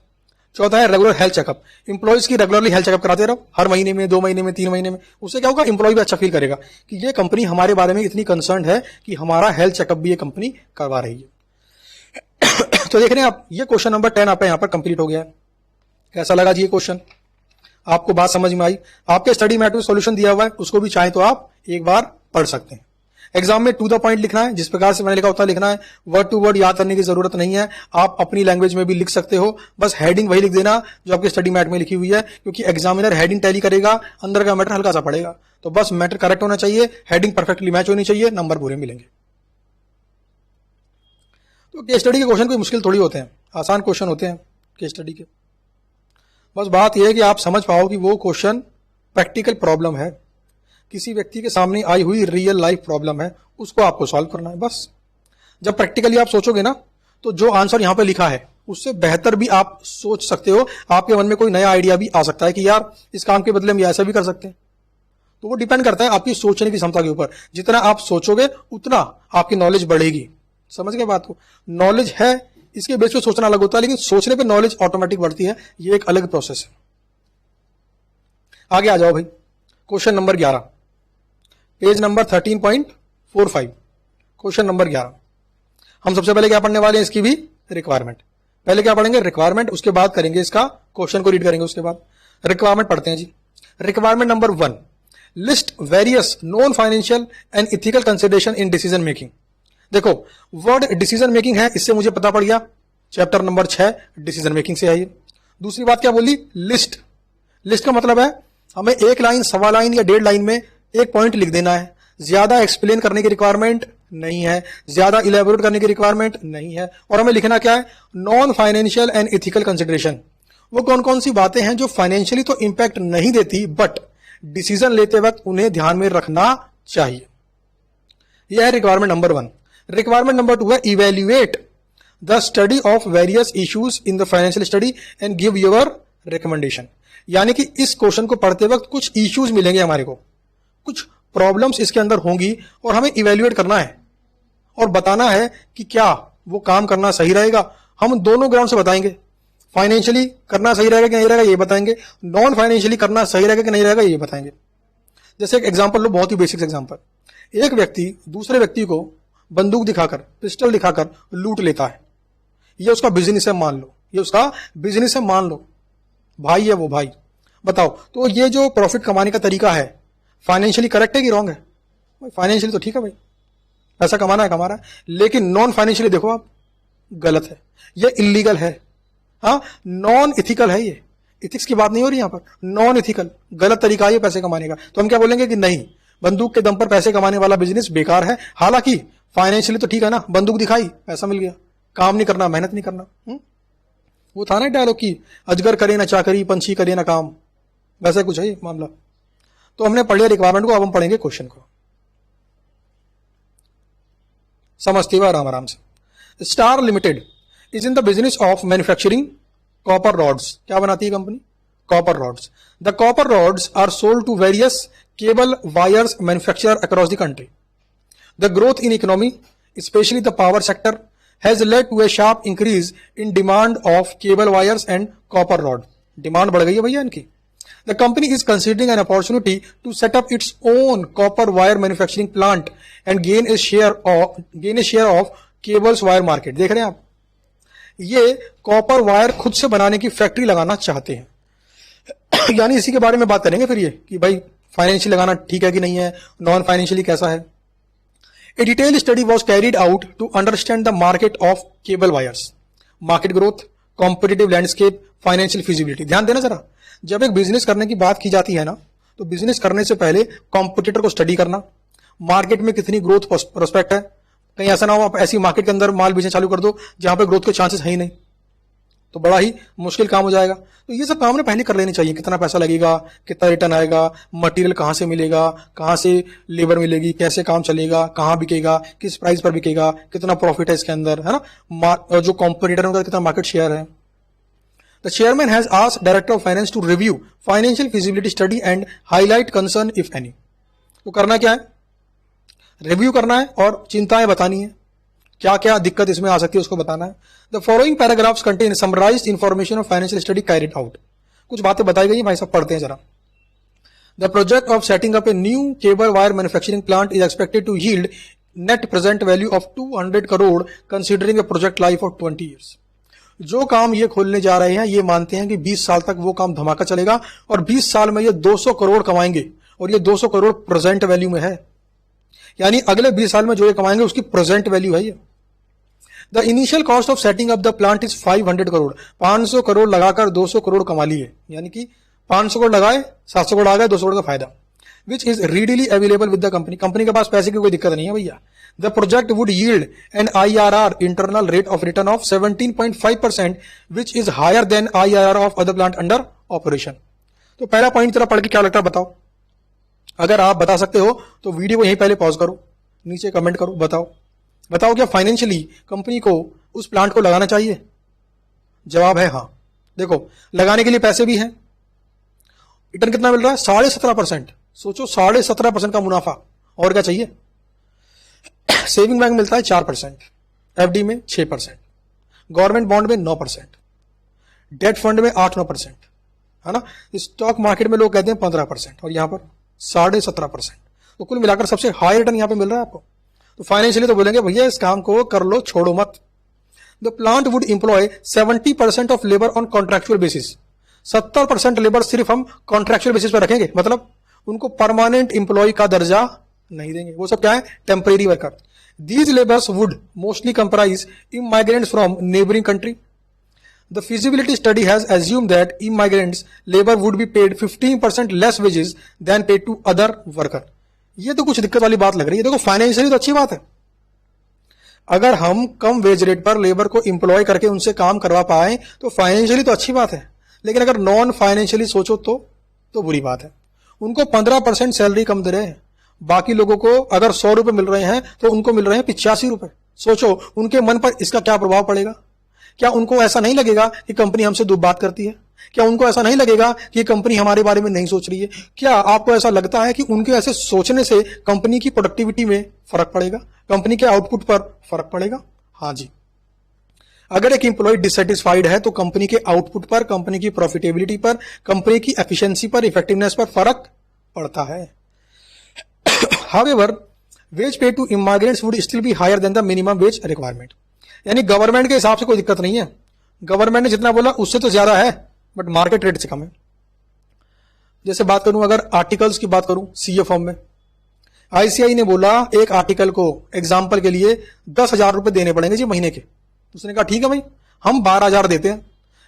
चौथा है रेगुलर हेल्थ चेकअप, इंप्लॉइज की रेगुलरली हेल्थ चेकअप कराते रहो, हर महीने में, 2 महीने में, 3 महीने में। उससे क्या होगा, इंप्लॉय भी अच्छा फील करेगा कि ये कंपनी हमारे बारे में इतनी कंसर्न है कि हमारा हेल्थ चेकअप भी ये कंपनी करवा रही है। तो देख रहे हैं आप, ये क्वेश्चन नंबर 10 आपका यहां पर कंप्लीट हो गया है। कैसा लगा जी ये क्वेश्चन, आपको बात समझ में आई? आपके स्टडी मैट में सॉल्यूशन दिया हुआ है, उसको भी चाहे तो आप एक बार पढ़ सकते हैं। एग्जाम में टू द पॉइंट लिखना है, जिस प्रकार से मैंने लिखा उतना लिखना है, वर्ड टू वर्ड याद करने की जरूरत नहीं है। आप अपनी लैंग्वेज में भी लिख सकते हो, बस हेडिंग वही लिख देना जो आपके स्टडी मैट में लिखी हुई है, क्योंकि एग्जामिनर हेडिंग टैली करेगा, अंदर का मैटर हल्का सा पड़ेगा। तो बस मैटर करेक्ट होना चाहिए, हेडिंग परफेक्टली मैच होनी चाहिए, नंबर पूरे मिलेंगे। तो केस स्टडी के क्वेश्चन कोई मुश्किल थोड़ी होते हैं, आसान क्वेश्चन होते हैं केस स्टडी के। बस बात यह है कि आप समझ पाओ कि वो क्वेश्चन प्रैक्टिकल प्रॉब्लम है, किसी व्यक्ति के सामने आई हुई रियल लाइफ प्रॉब्लम है, उसको आपको सॉल्व करना है बस। जब प्रैक्टिकली आप सोचोगे ना, तो जो आंसर यहां पे लिखा है उससे बेहतर भी आप सोच सकते हो। आपके मन में कोई नया आइडिया भी आ सकता है कि यार इस काम के बदले हम ऐसा भी कर सकते हैं। तो वो डिपेंड करता है आपकी सोचने की क्षमता के ऊपर। जितना आप सोचोगे उतना आपकी नॉलेज बढ़ेगी। समझ गए बात को? नॉलेज है, इसके बेस पे सोचना अलग होता है, लेकिन सोचने पे नॉलेज ऑटोमेटिक बढ़ती है, ये एक अलग प्रोसेस है। आगे आ जाओ भाई, question number 11, page number 13.45, question number 11। हम सबसे पहले क्या पढ़ने वाले हैं, इसकी भी रिक्वायरमेंट। पहले क्या पढ़ेंगे, रिक्वायरमेंट, उसके बाद करेंगे इसका क्वेश्चन को रीड करेंगे, उसके बाद रिक्वायरमेंट पढ़ते हैं जी। Requirement number 1, list various non financial and ethical consideration in decision making. देखो वर्ड डिसीजन मेकिंग है, इससे मुझे पता पड़ गया चैप्टर नंबर 6 डिसीजन मेकिंग से है ये। दूसरी बात क्या बोली, लिस्ट। लिस्ट का मतलब है हमें एक लाइन, सवा लाइन या 1.5 लाइन में एक पॉइंट लिख देना है, ज्यादा एक्सप्लेन करने की रिक्वायरमेंट नहीं है, ज्यादा इलेबोरेट करने की रिक्वायरमेंट नहीं है। और हमें लिखना क्या है, non financial and ethical consideration. वो कौन कौन सी बातें हैं जो फाइनेंशियली तो इंपैक्ट नहीं देती बट डिसीजन लेते वक्त उन्हें ध्यान में रखना चाहिए। यह है रिक्वायरमेंट नंबर 1। रिक्वायरमेंट नंबर 2 है evaluate the study of various issues in the financial study and give your recommendation. यानी कि इस क्वेश्चन को पढ़ते वक्त कुछ इश्यूज मिलेंगे हमारे को, कुछ प्रॉब्लम्स इसके अंदर होंगी और हमें इवेल्युएट करना है और बताना है कि क्या वो काम करना सही रहेगा। हम दोनों ग्राउंड से बताएंगे, फाइनेंशियली करना सही रहेगा कि नहीं रहेगा ये बताएंगे, नॉन फाइनेंशियली करना सही रहेगा कि नहीं रहेगा ये बताएंगे। जैसे एक एग्जांपल लो, बहुत ही बेसिक एग्जांपल। एक व्यक्ति दूसरे व्यक्ति को बंदूक दिखाकर, पिस्टल दिखाकर लूट लेता है, ये उसका बिजनेस है मान लो, ये उसका बिजनेस है मान लो, भाई है वो भाई। बताओ तो ये जो प्रॉफिट कमाने का तरीका है फाइनेंशियली करेक्ट है कि रॉन्ग है? फाइनेंशियली तो ठीक है भाई, पैसा कमाना है कमा रहा है, लेकिन नॉन फाइनेंशियली देखो आप, गलत है, ये इलीगल है, हाँ नॉन इथिकल है। ये इथिक्स की बात नहीं हो रही यहां पर, नॉन इथिकल, गलत तरीका है पैसे कमाने का। तो हम क्या बोलेंगे कि नहीं, बंदूक के दम पर पैसे कमाने वाला बिजनेस बेकार है। हालांकि फाइनेंशियली तो ठीक है ना, बंदूक दिखाई पैसा मिल गया, काम नहीं करना, मेहनत नहीं करना। वो था ना डायलॉग की, अजगर करे ना चाकरी, पंछी करे ना काम, वैसा कुछ है ये मामला। तो हमने पढ़ लिया रिक्वायरमेंट को, अब हम पढ़ेंगे क्वेश्चन को, समझते हुए आराम आराम से। Star limited is in the business of manufacturing copper rods. क्या बनाती है company? Copper rods. The copper rods are sold to various cable wires manufacturer across the country. The growth in economy, specially the power sector, has led to a sharp increase in demand of cable wires and copper rod. Demand बढ़ गई है भैया इनकी। The company is considering an opportunity to set up its own copper wire manufacturing plant and gain a share of cables wire market. देख रहे हैं आप, ये कॉपर वायर खुद से बनाने की फैक्ट्री लगाना चाहते हैं। यानी इसी के बारे में बात करेंगे फिर ये कि भाई फाइनेंशियल लगाना ठीक है कि नहीं है, नॉन फाइनेंशियली कैसा है। A detailed study was carried out to understand the market of cable wires, market growth, competitive landscape, financial feasibility. ध्यान देना जरा, जब एक बिजनेस करने की बात की जाती है ना, तो बिजनेस करने से पहले कॉम्पिटिटर को स्टडी करना, मार्केट में कितनी ग्रोथ प्रोस्पेक्ट है, कहीं ऐसा ना हो आप ऐसी मार्केट के अंदर माल बेचना चालू कर दो जहां पे ग्रोथ के चांसेस है ही नहीं, तो बड़ा ही मुश्किल काम हो जाएगा। तो ये सब काम ना पहले कर लेने चाहिए, कितना पैसा लगेगा, कितना रिटर्न आएगा, मटेरियल कहाँ से मिलेगा, कहाँ से लेबर मिलेगी, कैसे काम चलेगा, कहाँ बिकेगा, किस प्राइस पर बिकेगा, कितना प्रॉफिट है इसके अंदर, है ना, जो कॉम्पिटिटर है उनका कितना मार्केट शेयर है। The chairman has asked director of finance to review financial feasibility study and highlight concern if any. तो करना क्या है, रिव्यू करना है और चिंताएं बतानी है, क्या क्या दिक्कत इसमें आ सकती है उसको बताना है। The following paragraphs contain summarised information of financial study carried out. कुछ बातें बताई गई भाई साहब, पढ़ते हैं जरा। The project of setting up a new cable wire manufacturing plant is expected to yield net present value of 200 crore considering a project life of 20 years. जो काम ये खोलने जा रहे हैं ये मानते हैं कि 20 साल तक वो काम धमाका चलेगा और 20 साल में ये 200 करोड़ कमाएंगे, और ये 200 करोड़ प्रेजेंट वैल्यू में है, यानी अगले 20 साल में जो ये कमाएंगे उसकी प्रेजेंट वैल्यू है ये। The initial cost of setting up the plant is 500 crore. 500 crore लगाकर 200 करोड़ कमा लिए, यानी कि 500 करोड़ लगाए 700 करोड़ आ गए, 200 करोड़ का फायदा, which is readily available with the company. Company के पास पैसे की कोई दिक्कत नहीं है भैया। The project would yield an IRR internal rate of return of 17.5%, which is higher than IRR of other plant under operation. तो पहला पॉइंट जरा पढ़ के क्या लगता है बताओ। अगर आप बता सकते हो तो वीडियो को यहीं पहले पॉज करो, नीचे कमेंट करो, बताओ क्या फाइनेंशियली कंपनी को उस प्लांट को लगाना चाहिए? जवाब है हाँ। देखो लगाने के लिए पैसे भी हैं, रिटर्न कितना मिल रहा है? 17.5%। सोचो 17.5% का मुनाफा, और क्या चाहिए? सेविंग बैंक मिलता है 4%, FD में 6%, गवर्नमेंट बॉन्ड में 9%, डेट फंड में 8-9%, है ना। स्टॉक मार्केट में लोग कहते हैं 15%, और यहां पर 17.5%। तो कुल मिलाकर सबसे हाई रिटर्न यहां पे मिल रहा है आपको। तो फाइनेंशियली तो बोलेंगे भैया इस काम को कर लो, छोड़ो मत। The plant would employ 70% of labour on contractual basis. 70% labour सिर्फ हम कॉन्ट्रैक्चुअल बेसिस पर रखेंगे, मतलब उनको परमानेंट इंप्लॉय का दर्जा नहीं देंगे, वो सब क्या है? Temporary worker. These labours would mostly comprise immigrants from neighbouring country. The feasibility study has assumed that immigrants labor would be paid 15% less wages than paid to other worker. ये तो कुछ दिक्कत वाली बात लग रही है। देखो फाइनेंशियली तो अच्छी बात है, अगर हम कम वेज रेट पर लेबर को एम्प्लॉय करके उनसे काम करवा पाए तो फाइनेंशियली तो अच्छी बात है, लेकिन अगर नॉन फाइनेंशियली सोचो तो बुरी बात है। उनको 15% सैलरी कम दे रहे हैं, बाकी लोगों को अगर 100 रुपए मिल रहे हैं तो उनको मिल रहे हैं 85 रुपए। सोचो उनके मन पर इसका क्या प्रभाव पड़ेगा। क्या उनको ऐसा नहीं लगेगा कि कंपनी हमसे दो बात करती है? क्या उनको ऐसा नहीं लगेगा कि कंपनी हमारे बारे में नहीं सोच रही है? क्या आपको ऐसा लगता है कि उनके ऐसे सोचने से कंपनी की प्रोडक्टिविटी में फर्क पड़ेगा, कंपनी के आउटपुट पर फर्क पड़ेगा? हाँ जी। अगर एक एम्प्लॉय डिससेटिस्फाइड है तो कंपनी के आउटपुट पर, कंपनी की प्रॉफिटेबिलिटी पर, कंपनी की एफिशिएंसी पर, इफेक्टिवनेस पर फर्क पड़ता है। However, wage paid to immigrants would still be higher than the minimum wage requirement. यानी गवर्नमेंट के हिसाब से कोई दिक्कत नहीं है, गवर्नमेंट ने जितना बोला उससे तो ज्यादा है, बट मार्केट रेट से कम है। जैसे बात करूं, अगर आर्टिकल्स की बात करूं सीए फॉर्म में, आईसीआई ने बोला एक आर्टिकल को एग्जाम्पल के लिए 10,000 रुपए देने पड़ेंगे जी महीने के। उसने कहा ठीक है भाई, हम 12,000 देते हैं,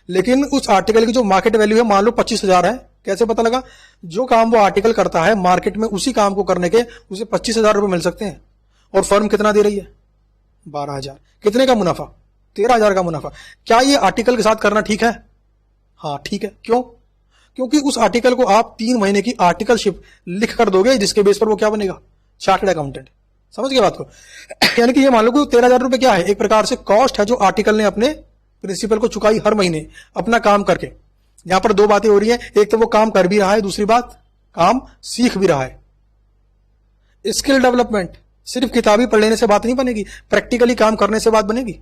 लेकिन उस आर्टिकल की जो मार्केट वैल्यू है मान लो 25,000 है। कैसे पता लगा? जो काम वो आर्टिकल करता है मार्केट में, उसी काम को करने के उसे 25,000 रुपए मिल सकते हैं, और फर्म कितना दे रही है? 12,000। कितने का मुनाफा? 13,000 का मुनाफा। क्या ये आर्टिकल के साथ करना ठीक है? हाँ ठीक है। क्यों? क्योंकि उस आर्टिकल को आप 3 महीने की आर्टिकलशिप लिख कर दोगे, जिसके बेस पर वो क्या बनेगा? Chartered accountant. समझ गए बात को? यानी कि ये मान लो कि 13,000 रुपए क्या है? एक प्रकार से कॉस्ट है जो आर्टिकल ने अपने प्रिंसिपल को चुकाई हर महीने अपना काम करके। यहां पर दो बातें हो रही हैं, एक तो वो काम कर भी रहा है, दूसरी बात काम सीख भी रहा है। स्किल डेवलपमेंट सिर्फ किताबी पढ़ लेने से बात नहीं बनेगी, प्रैक्टिकली काम करने से बात बनेगी।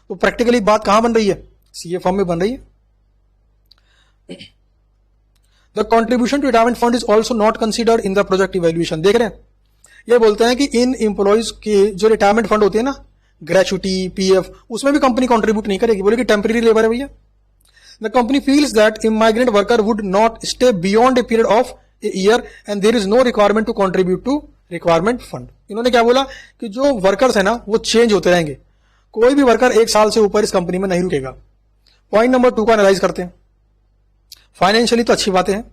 तो प्रैक्टिकली बात कहां बन रही है? सीए फॉर्म में बन रही है। The contribution to retirement fund is also not considered in the project evaluation. देख रहे हैं, ये बोलते हैं कि इन एम्प्लॉयज के जो रिटायरमेंट फंड होते हैं ना, ग्रेचुटी, पीएफ, उसमें भी कंपनी कंट्रीब्यूट नहीं करेगी, बोले कि टेम्परेरी लेबर है भैया। The company feels that immigrant worker would not stay beyond a period of a year and there is no requirement to contribute to requirement fund. इन्होंने क्या बोला कि जो वर्कर्स है ना वो चेंज होते रहेंगे, कोई भी वर्कर 1 साल से ऊपर इस कंपनी में नहीं रुकेगा। पॉइंट नंबर 2 का एनालाइज करते हैं। फाइनेंशियली तो अच्छी बातें हैं,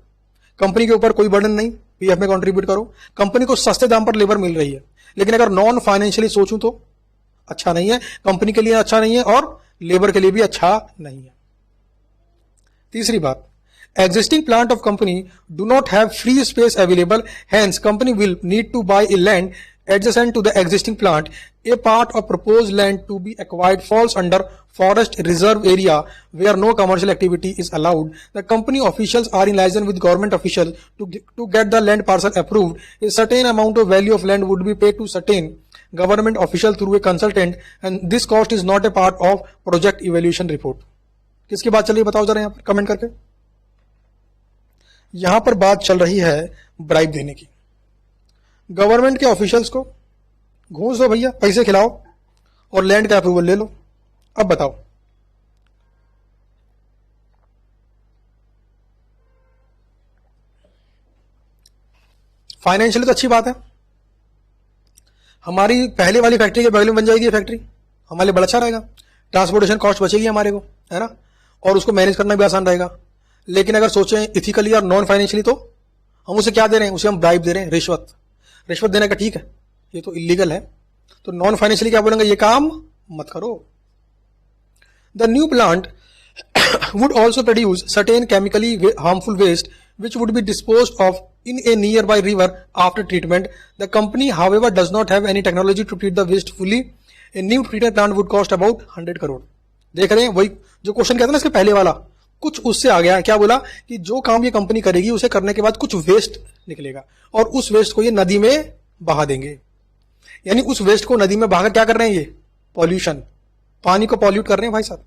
कंपनी के ऊपर कोई बर्डन नहीं, पीएफ में कंट्रीब्यूट करो, कंपनी को सस्ते दाम पर लेबर मिल रही है। लेकिन अगर नॉन फाइनेंशियली सोचूं तो अच्छा नहीं है, कंपनी के लिए अच्छा नहीं है और लेबर के लिए भी अच्छा नहीं है। तीसरी बात, existing plant of company do not have free space available, hence company will need to buy a land adjacent to the existing plant. A part of proposed land to be acquired falls under forest reserve area where no commercial activity is allowed. The company officials are in liaison with government officials to get the land parcel approved. A certain amount of value of land would be paid to certain government official through a consultant, and this cost is not a part of project evaluation report. किसकी बात चल रही है बताओ जरा, यहाँ पर comment करके। यहां पर बात चल रही है ब्राइब देने की। गवर्नमेंट के ऑफिशियल्स को घूस दो भैया, पैसे खिलाओ और लैंड का अप्रूवल ले लो। अब बताओ, फाइनेंशियली तो अच्छी बात है, हमारी पहले वाली फैक्ट्री के बगल में बन जाएगी ये फैक्ट्री, हमारे लिए बड़ा अच्छा रहेगा, ट्रांसपोर्टेशन कॉस्ट बचेगी हमारे को, है ना, और उसको मैनेज करना भी आसान रहेगा। लेकिन अगर सोचें इथिकली और नॉन फाइनेंशियली तो हम उसे क्या दे रहे हैं? उसे हम ब्राइब दे रहे हैं, रिश्वत। रिश्वत देने का ठीक है, ये तो इलीगल है। तो नॉन फाइनेंशियली क्या बोलेंगे? ये काम मत करो। The new plant would also produce certain chemically harmful waste which would be disposed of in a nearby river after treatment. The company, however, does not have any technology to treat the waste fully. A new treatment plant would cost about 100 crore. देख रहे हैं, वही जो question कहता है ना इसके पहले वाला, कुछ उससे आ गया। क्या बोला कि जो काम ये कंपनी करेगी उसे करने के बाद कुछ वेस्ट निकलेगा और उस वेस्ट को ये नदी में बहा देंगे। यानी उस वेस्ट को नदी में बहाकर क्या कर रहे हैं? ये पॉल्यूशन, पानी को पॉल्यूट कर रहे हैं भाई साहब।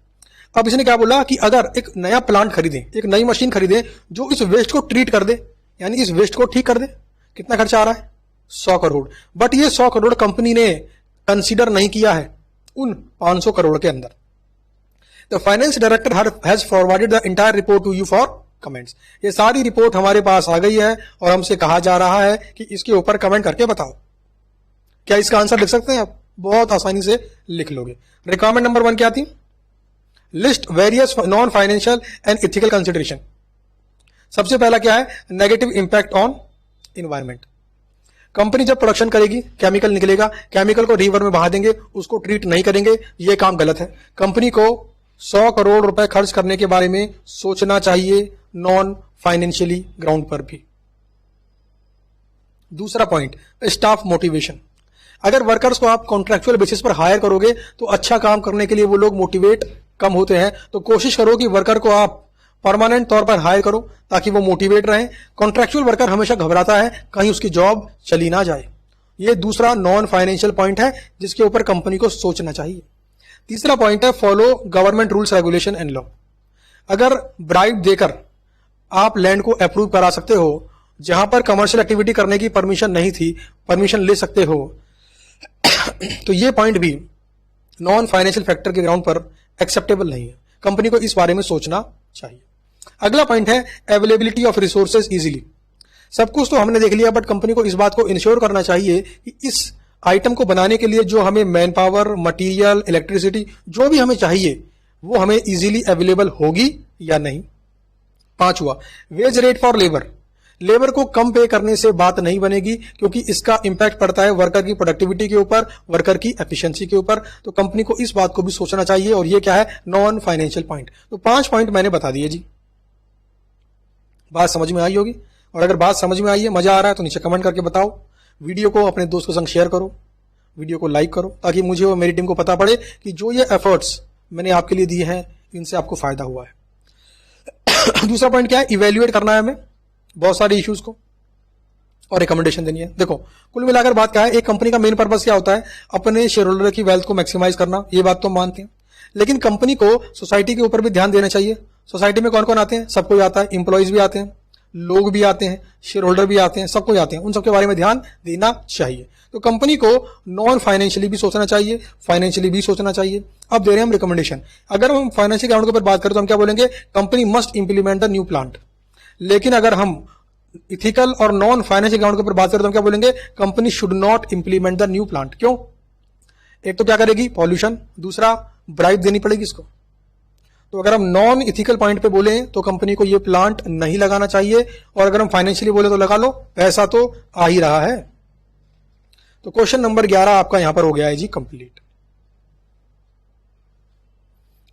अब इसने क्या बोला कि अगर एक नया प्लांट खरीदें, एक नई मशीन खरीदें जो इस वेस्ट को ट्रीट कर दे, यानी इस वेस्ट को ठीक कर दे, कितना खर्चा आ रहा है? 100 करोड़। बट ये 100 करोड़ कंपनी ने कंसीडर नहीं किया है उन 500 करोड़ के अंदर। The finance director has forwarded the entire report to you for comments. ये सारी रिपोर्ट हमारे पास आ गई है और हमसे कहा जा रहा है कि इसके ऊपर कमेंट करके बताओ। क्या इसका आंसर लिख सकते हैं आप? बहुत आसानी से लिख लोगे। रिक्वायरमेंट नंबर 1 क्या थी? List various non financial and ethical consideration. सबसे पहला क्या है, negative impact on environment. Company जब प्रोडक्शन करेगी, केमिकल निकलेगा, केमिकल को रिवर में बहा देंगे, उसको ट्रीट नहीं करेंगे, ये काम गलत है। कंपनी को 100 करोड़ रुपए खर्च करने के बारे में सोचना चाहिए, नॉन फाइनेंशियली ग्राउंड पर भी। दूसरा पॉइंट, स्टाफ मोटिवेशन। अगर वर्कर्स को आप कॉन्ट्रैक्चुअल बेसिस पर हायर करोगे तो अच्छा काम करने के लिए वो लोग मोटिवेट कम होते हैं, तो कोशिश करो कि वर्कर को आप परमानेंट तौर पर हायर करो ताकि वो मोटिवेट रहें। कॉन्ट्रैक्चुअल वर्कर हमेशा घबराता है कहीं उसकी जॉब चली ना जाए। ये दूसरा नॉन फाइनेंशियल पॉइंट है जिसके ऊपर कंपनी को सोचना चाहिए। तीसरा पॉइंट है, follow government rules regulation and law. अगर ब्राइब देकर आप लैंड को अप्रूव करा सकते हो, जहां पर कमर्शियल एक्टिविटी करने की परमिशन नहीं थी, परमिशन ले सकते हो, तो ये पॉइंट भी नॉन फाइनेंशियल फैक्टर के ग्राउंड पर एक्सेप्टेबल नहीं है। कंपनी को इस बारे में सोचना चाहिए। अगला पॉइंट है, अवेलेबिलिटी ऑफ रिसोर्सेज इजीली। सब कुछ तो हमने देख लिया, बट कंपनी को इस बात को इंश्योर करना चाहिए कि इस आइटम को बनाने के लिए जो हमें मैन पावर, मटीरियल, इलेक्ट्रिसिटी जो भी हमें चाहिए वो हमें इजीली अवेलेबल होगी या नहीं। पांचवा, wage rate for labour. Labour को कम पे करने से बात नहीं बनेगी, क्योंकि इसका इंपैक्ट पड़ता है वर्कर की प्रोडक्टिविटी के ऊपर, वर्कर की एफिशिएंसी के ऊपर। तो कंपनी को इस बात को भी सोचना चाहिए, और ये क्या है, नॉन फाइनेंशियल पॉइंट। तो 5 पॉइंट मैंने बता दिए जी। बात समझ में आई होगी, और अगर बात समझ में आई है, मजा आ रहा है, तो नीचे कमेंट करके बताओ। वीडियो को अपने दोस्तों के संग शेयर करो, वीडियो को लाइक करो, ताकि मुझे और मेरी टीम को पता पड़े कि जो ये एफर्ट्स मैंने आपके लिए दिए हैं इनसे आपको फायदा हुआ है। दूसरा पॉइंट क्या है, इवेल्युएट करना है हमें बहुत सारे इश्यूज को और रिकमेंडेशन देनी है। देखो, कुल मिलाकर बात क्या है, एक कंपनी का मेन पर्पस क्या होता है, अपने शेयर होल्डर की वेल्थ को मैक्सिमाइज करना। ये बात तो मानते हैं, लेकिन कंपनी को सोसाइटी के ऊपर भी ध्यान देना चाहिए। सोसाइटी में कौन कौन आते हैं, सब कोई आता है, इंप्लॉइज भी आते हैं, लोग भी आते हैं, शेयर होल्डर भी आते हैं, सब कोई आते हैं, उन सबके बारे में ध्यान देना चाहिए। तो कंपनी को नॉन फाइनेंशियली भी सोचना चाहिए, फाइनेंशियली भी सोचना चाहिए। अब दे रहे हैं हम रिकमेंडेशन। अगर हम फाइनेंशियल ग्राउंड के ऊपर बात करें तो हम क्या बोलेंगे, company must implement the new plant. लेकिन अगर हम इथिकल और नॉन फाइनेंशियल ग्राउंड के ऊपर बात करें तो हम क्या बोलेंगे, company should not implement the new plant. क्यों? एक तो क्या करेगी, पॉल्यूशन, दूसरा ब्राइब देनी पड़ेगी इसको। तो अगर हम नॉन इथिकल पॉइंट पे बोले तो कंपनी को ये प्लांट नहीं लगाना चाहिए, और अगर हम फाइनेंशियली बोले तो लगा लो, पैसा तो आ ही रहा है। तो क्वेश्चन नंबर 11 आपका यहां पर हो गया है जी कंप्लीट।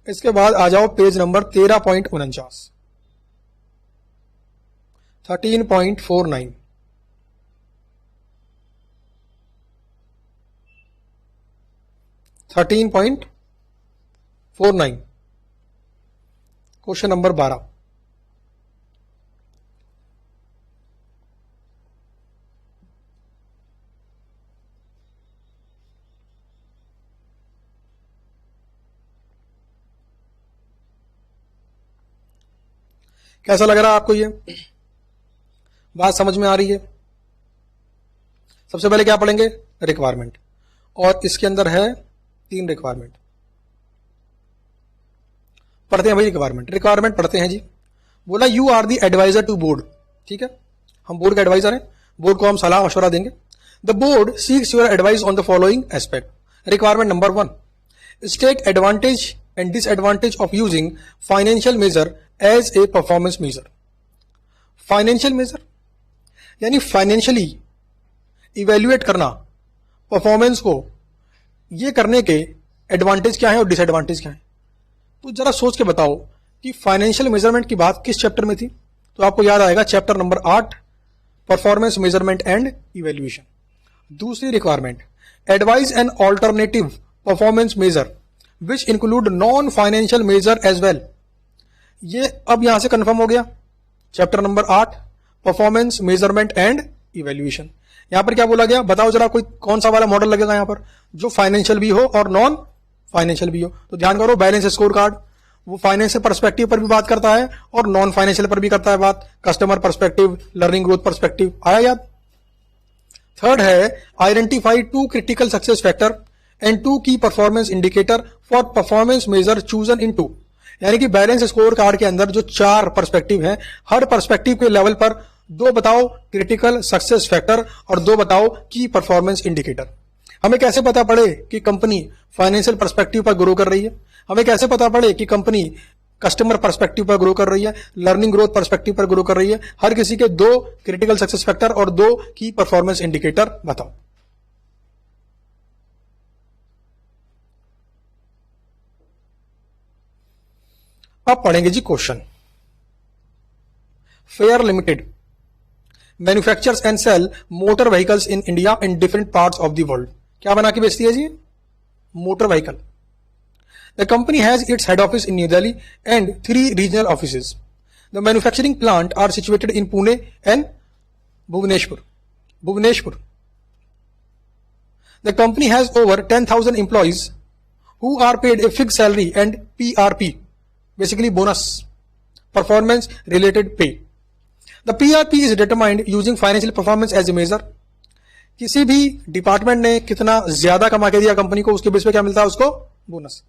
इसके बाद आ जाओ पेज नंबर 13.49, 13.49। Question number 12। कैसा लग रहा है आपको, ये बात समझ में आ रही है? सबसे पहले क्या पढ़ेंगे, रिक्वायरमेंट, और इसके अंदर है 3 रिक्वायरमेंट। पढ़ते हैं भाई रिक्वायरमेंट पढ़ते हैं जी। बोला you are the advisor to board. ठीक है, हम बोर्ड के एडवाइजर हैं, बोर्ड को हम सलाह मशवरा देंगे। The board seeks your advice on the following aspect. Requirement number 1, state advantage and disadvantage of using financial measure as a performance measure. Financial measure यानी फाइनेंशियली इवेल्युएट करना परफॉर्मेंस को, ये करने के एडवांटेज क्या है और डिसएडवांटेज क्या है। तो जरा सोच के बताओ कि फाइनेंशियल मेजरमेंट की बात किस चैप्टर में थी। तो आपको याद आएगा chapter number 8, performance measurement and evaluation. दूसरी requirement, advise an alternative performance measure which include non financial measure as well. ये अब यहां से कंफर्म हो गया, chapter number 8, performance measurement and evaluation. यहां पर क्या बोला गया, बताओ जरा कोई कौन सा वाला मॉडल लगेगा यहां पर जो फाइनेंशियल भी हो और नॉन फाइनेंशियल भी हो। तो ध्यान करो, बैलेंस स्कोर कार्ड वो फाइनेंशियल पर्सपेक्टिव पर भी बात करता है और नॉन फाइनेंशियल पर भी करता है बात, customer perspective, learning growth perspective. आया याद? थर्ड है, identify 2 critical success factor and 2 key performance indicator for performance measure chosen in 2। यानी कि बैलेंस स्कोर कार्ड के अंदर जो 4 पर्सपेक्टिव हैं, हर पर्सपेक्टिव के लेवल पर 2 बताओ क्रिटिकल सक्सेस फैक्टर और 2 बताओ की परफॉर्मेंस इंडिकेटर। हमें कैसे पता पड़े कि कंपनी फाइनेंशियल पर्सपेक्टिव पर ग्रो कर रही है? हमें कैसे पता पड़े कि कंपनी कस्टमर पर्सपेक्टिव पर ग्रो कर रही है, लर्निंग ग्रोथ पर्सपेक्टिव पर ग्रो कर रही है? हर किसी के 2 क्रिटिकल सक्सेस फैक्टर और 2 की परफॉर्मेंस इंडिकेटर बताओ। अब पढ़ेंगे जी question. Fair Limited manufactures and sale motor vehicles in India in different parts of the world. क्या बना के बेचती है जी? Motor vehicle. The company has its head office in New Delhi and 3 regional offices. The manufacturing plant are situated in Pune and Bhubaneswar. The company has over 10,000 employees who are paid a fixed salary and PRP, basically bonus, performance related pay. The PRP is determined using financial performance as a measure. किसी भी department ने कितना ज्यादा कमा के दिया company को, उसके बेस पे क्या मिलता है उसको? Bonus.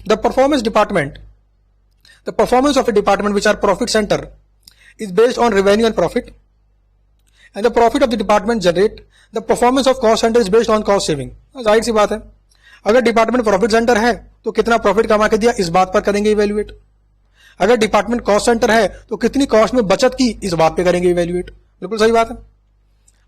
The performance of a department which are profit center is based on revenue and profit, and the profit of the department generate the performance of cost center is based on cost saving. जाहिर सी बात है, अगर department profit centre है तो कितना profit कमा के दिया इस बात पर करेंगे इवेल्युएट। अगर डिपार्टमेंट कॉस्ट सेंटर है तो कितनी कॉस्ट में बचत की इस बात पे करेंगे इवेल्युएट। बिल्कुल सही बात है।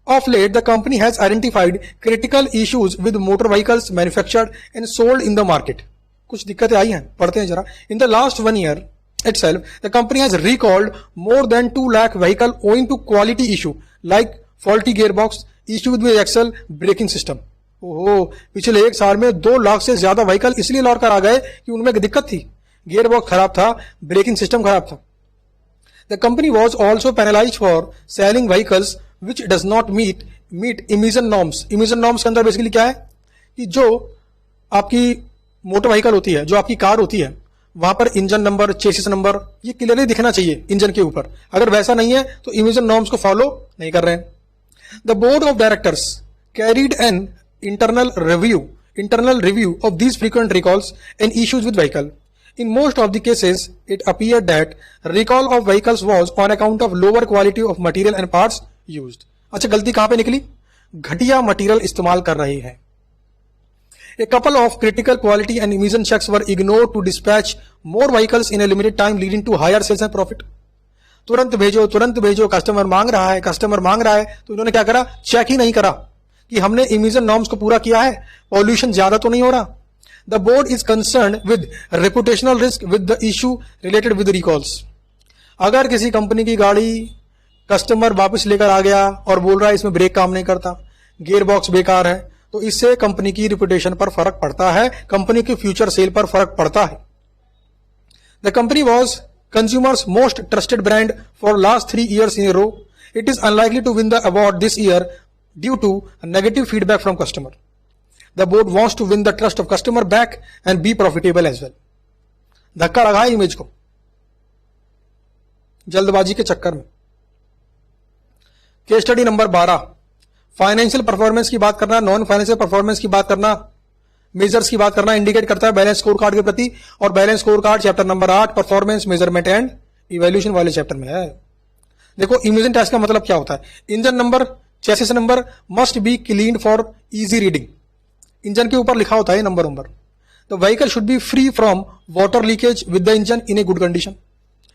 Of let the company has identified critical issues with motor vehicles manufactured and sold in the market. कुछ दिक्कतें आई हैं, पढ़ते हैं जरा। In the last 1 year itself the company has recalled more than 2 lakh vehicle owing to quality issue like faulty gearbox, issue with axle, braking system. ओहो, पिछले 1 साल में 2 लाख से ज्यादा व्हीकल इसलिए लौट कर आ गए कि उनमें एक दिक्कत थी, गियर बॉक्स खराब था, ब्रेकिंग सिस्टम खराब था। The company was also penalise for selling vehicles which does not meet emission norms. Emission norms के अंदर बेसिकली क्या है कि जो आपकी मोटर व्हीकल होती है, जो आपकी कार होती है, वहां पर इंजन नंबर, चेसिस नंबर ये क्लियरली दिखना चाहिए इंजन के ऊपर। अगर वैसा नहीं है तो इमिशन नॉर्म्स को फॉलो नहीं कर रहे हैं। The board of directors carried an internal review of these frequent recalls and issues with vehicle. In most of the cases, it appeared that recall of vehicles was on account of lower quality of material and parts used. अच्छा, गलती कहां पे निकली? घटिया material इस्तेमाल कर रहे हैं। A couple of critical quality and emission checks were ignored to dispatch more vehicles in a limited time, leading to higher sales and profit. तुरंत भेजो, कस्टमर मांग रहा है तो इन्होंने क्या करा? चेक ही नहीं करा कि हमने इमिशन नॉर्म्स को पूरा किया है, पॉल्यूशन ज्यादा तो नहीं हो रहा। The board is concern with reputational risk with the issue related with recalls. अगर किसी कंपनी की गाड़ी कस्टमर वापस लेकर आ गया और बोल रहा है इसमें ब्रेक काम नहीं करता, गियर बॉक्स बेकार है, तो इससे कंपनी की रिपुटेशन पर फर्क पड़ता है, कंपनी की फ्यूचर सेल पर फर्क पड़ता है। The company was consumers most trusted brand for last 3 years in a row. It is unlikely to win the award this year due to negative feedback from customer. The board wants to win the trust of customer back and be profitable as well. धक्का लगा है image को जल्दबाजी के चक्कर में। Case study number 12, financial performance की बात करना, नॉन फाइनेंशियल परफॉर्मेंस की बात करना, मेजर्स की बात करना, इंडिकेट करता है बैलेंस स्कोर कार्ड के प्रति। और balance score card chapter number 8 performance measurement and evaluation वाले चैप्टर में है। देखो, इमिशन टेस्ट का मतलब क्या होता है? Engine number, chassis number must be cleaned for easy reading. Engine के ऊपर लिखा होता है number. The vehicle should be free from water leakage with the engine in a good condition.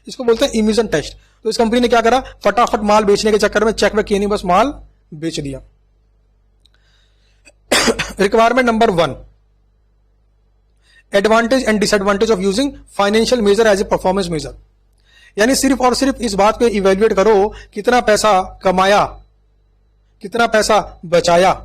इसको बोलते हैं इमिशन टेस्ट। तो इस कंपनी ने क्या करा? फटाफट माल बेचने के चक्कर में चेक में किए नहीं, बस माल बेच दिया। Requirement number 1, advantage and disadvantage of using financial measure as a performance measure. यानी सिर्फ और सिर्फ इस बात को इवेल्युएट करो कितना पैसा कमाया, कितना पैसा बचाया,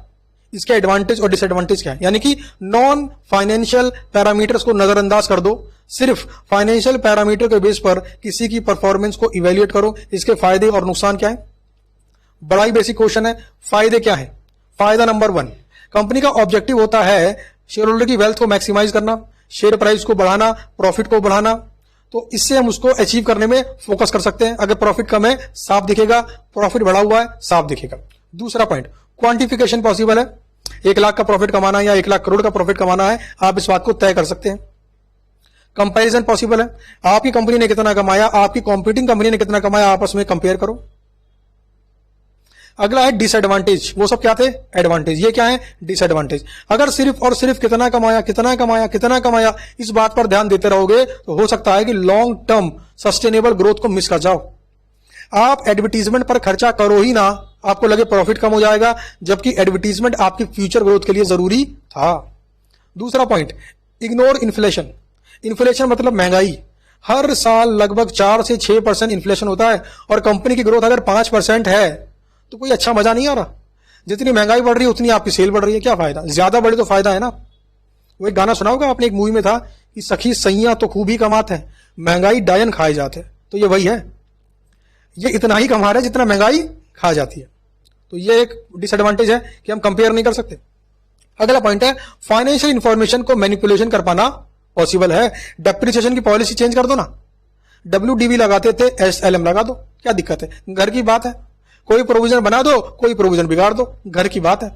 इसके एडवांटेज और डिसएडवांटेज क्या है। यानी कि नॉन फाइनेंशियल पैरामीटर्स को नजरअंदाज कर दो, सिर्फ फाइनेंशियल पैरामीटर के बेस पर किसी की परफॉर्मेंस को इवेल्युएट करो, इसके फायदे और नुकसान क्या है। बड़ा ही बेसिक क्वेश्चन है। फायदे क्या है? फायदा नंबर 1, कंपनी का ऑब्जेक्टिव होता है शेयर होल्डर की वेल्थ को मैक्सिमाइज करना, शेयर प्राइस को बढ़ाना, प्रॉफिट को बढ़ाना। तो इससे हम उसको अचीव करने में फोकस कर सकते हैं। अगर प्रॉफिट कम है साफ दिखेगा, प्रॉफिट बढ़ा हुआ है साफ दिखेगा। दूसरा पॉइंट, क्वांटिफिकेशन पॉसिबल है। 1 लाख का प्रॉफिट कमाना है या 1 लाख करोड़ का प्रॉफिट कमाना है, आप इस बात को तय कर सकते हैं। कंपैरिजन पॉसिबल है। आपकी कंपनी ने कितना कमाया, आपकी कॉम्पिटिंग कंपनी ने कितना कमाया, आपस में कंपेयर करो। अगला है डिसएडवांटेज, वो सब क्या थे? एडवांटेज। ये क्या है? डिसएडवांटेज। अगर सिर्फ और सिर्फ कितना कमाया कितना कमाया कितना कमाया इस बात पर ध्यान देते रहोगे तो हो सकता है कि लॉन्ग टर्म सस्टेनेबल ग्रोथ को मिस कर जाओ। आप एडवर्टीजमेंट पर खर्चा करो ही ना, आपको लगे प्रॉफिट कम हो जाएगा, जबकि एडवर्टीजमेंट आपकी फ्यूचर ग्रोथ के लिए जरूरी था। दूसरा पॉइंट, इग्नोर इन्फ्लेशन। इन्फ्लेशन मतलब महंगाई। हर साल लगभग 4 से 6% इन्फ्लेशन होता है और कंपनी की ग्रोथ अगर 5% है तो कोई अच्छा मजा नहीं आ रहा। जितनी महंगाई बढ़ रही है उतनी आपकी सेल बढ़ रही है, क्या फायदा? ज्यादा बढ़े तो फायदा है ना। वो एक गाना सुना होगा आपने, एक मूवी में था कि सखी सैया तो खूब ही कमाते हैं, महंगाई डायन खाए जाते हैं। तो ये वही है, ये इतना ही कमा रहे जितना महंगाई खा जाती है। तो ये एक डिसएडवांटेज है कि हम कंपेयर नहीं कर सकते। अगला पॉइंट है, फाइनेंशियल इंफॉर्मेशन को मैनिपुलेशन कर पाना पॉसिबल है। डेप्रिसिएशन की पॉलिसी चेंज कर दो ना, WDV लगाते थे SLM लगा दो, क्या दिक्कत है? घर की बात है। कोई प्रोविजन बना दो, कोई प्रोविजन बिगाड़ दो, घर की बात है।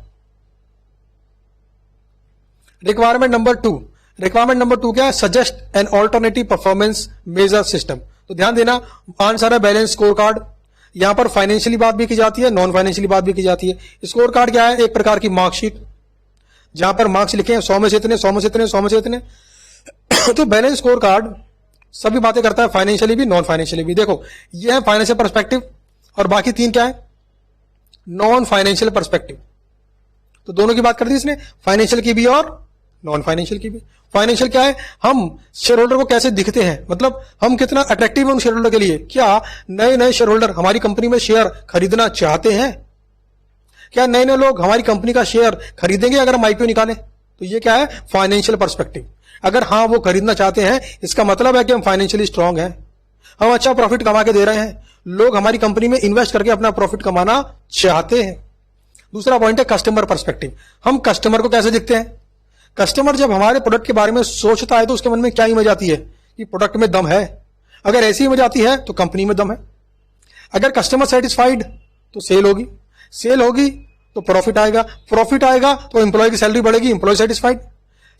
रिक्वायरमेंट नंबर 2, रिक्वायरमेंट नंबर 2 क्या है? Suggest an alternative performance measure system. तो ध्यान देना, आंसर है बैलेंस स्कोर कार्ड। यहां पर फाइनेंशियली बात भी की जाती है, नॉन फाइनेंशियली बात भी की जाती है। स्कोर कार्ड क्या है? एक प्रकार की मार्कशीट जहां पर मार्क्स लिखे हैं 100 में से इतने, 100 में से इतने, 100 में से इतने। तो बैलेंस स्कोर कार्ड सभी बातें करता है, फाइनेंशियली भी नॉन फाइनेंशियली भी। देखो ये है फाइनेंशियल पर्सपेक्टिव और बाकी 3 क्या है? Non financial perspective. तो दोनों की बात कर दी इसने, फाइनेंशियल की भी और नॉन फाइनेंशियल की भी। फाइनेंशियल क्या है? हम शेयर होल्डर को कैसे दिखते हैं, मतलब हम कितना अट्रैक्टिव हैं उन शेयर होल्डर के लिए। क्या नए नए शेयर होल्डर हमारी कंपनी में शेयर खरीदना चाहते हैं? क्या नए नए लोग हमारी कंपनी का शेयर खरीदेंगे अगर हम IPO निकालें? तो ये क्या है? Financial perspective. अगर हाँ वो खरीदना चाहते हैं, इसका मतलब है कि हम फाइनेंशियली स्ट्रांग हैं, हम अच्छा प्रॉफिट कमा के दे रहे हैं, लोग हमारी कंपनी में इन्वेस्ट करके अपना प्रॉफिट कमाना चाहते हैं। दूसरा पॉइंट है कस्टमर पर्सपेक्टिव। हम कस्टमर को कैसे दिखते हैं? कस्टमर जब हमारे प्रोडक्ट के बारे में सोचता है तो उसके मन में क्या इमेज आती है कि प्रोडक्ट में दम है। अगर ऐसी इमेज आती है तो कंपनी में दम है। अगर कस्टमर सेटिस्फाइड तो सेल होगी, सेल होगी तो प्रॉफिट आएगा, प्रॉफिट आएगा तो एम्प्लॉय की सैलरी बढ़ेगी, एम्प्लॉय सेटिस्फाइड,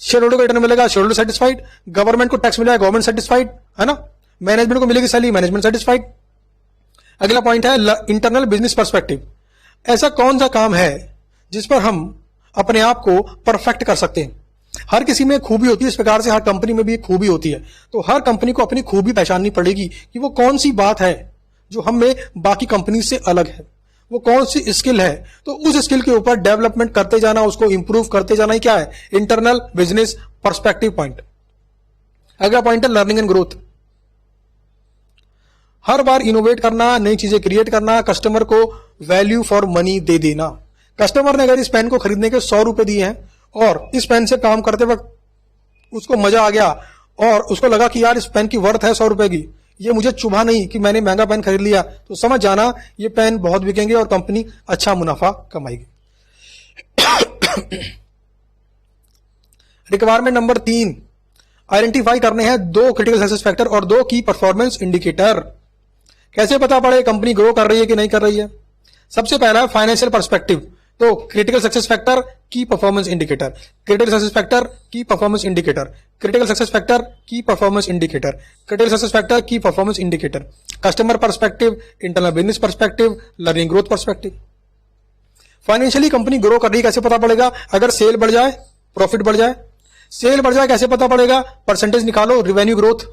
शेयर होल्डर को रिटर्न मिलेगा, शेयर होल्डर सेटिस्फाइड, गवर्नमेंट को टैक्स मिलेगा, गवर्नमेंट सेटिस्फाइड, है ना। मैनेजमेंट को मिलेगी सैलरी, मैनेजमेंट सेटिस्फाइड। अगला पॉइंट है इंटरनल बिजनेस पर्सपेक्टिव। ऐसा कौन सा काम है जिस पर हम अपने आप को परफेक्ट कर सकते हैं? हर किसी में खूबी होती है, इस प्रकार से हर कंपनी में भी एक खूबी होती है। तो हर कंपनी को अपनी खूबी पहचाननी पड़ेगी कि वो कौन सी बात है जो हम में बाकी कंपनी से अलग है, वो कौन सी स्किल है। तो उस स्किल के ऊपर डेवलपमेंट करते जाना, उसको इंप्रूव करते जाना ही क्या है? Internal business perspective point. अगला पॉइंट है learning and growth. Her bar innovate करना, नई चीजें क्रिएट करना, कस्टमर को वैल्यू फॉर मनी दे देना। कस्टमर ने अगर इस पेन को खरीदने के 100 रुपए दिए हैं और इस पेन से काम करते वक्त उसको मजा आ गया और उसको लगा कि यार इस पेन की वर्थ है 100 रुपए की, ये मुझे चुभा नहीं कि मैंने महंगा पेन खरीद लिया, तो समझ जाना ये पेन बहुत बिकेंगे और कंपनी अच्छा मुनाफा कमाएगी। रिक्वायरमेंट नंबर 3, आइडेंटिफाई करने हैं 2 क्रिटिकल सक्सेस फैक्टर और 2 की परफॉर्मेंस इंडिकेटर। कैसे पता पड़े कंपनी ग्रो कर रही है कि नहीं कर रही है? सबसे पहला फाइनेंशियल पर्सपेक्टिव। तो critical success factor, key performance indicator, critical success factor, key performance indicator, critical success factor, key performance indicator, critical success factor, key performance indicator. Customer perspective, internal business perspective, learning growth perspective. Financially company grow कर रही है कैसे पता पड़ेगा? अगर cell बढ़ जाए, profit बढ़ जाए। सेल बढ़ जाए कैसे पता पड़ेगा? परसेंटेज निकालो, रिवेन्यू ग्रोथ।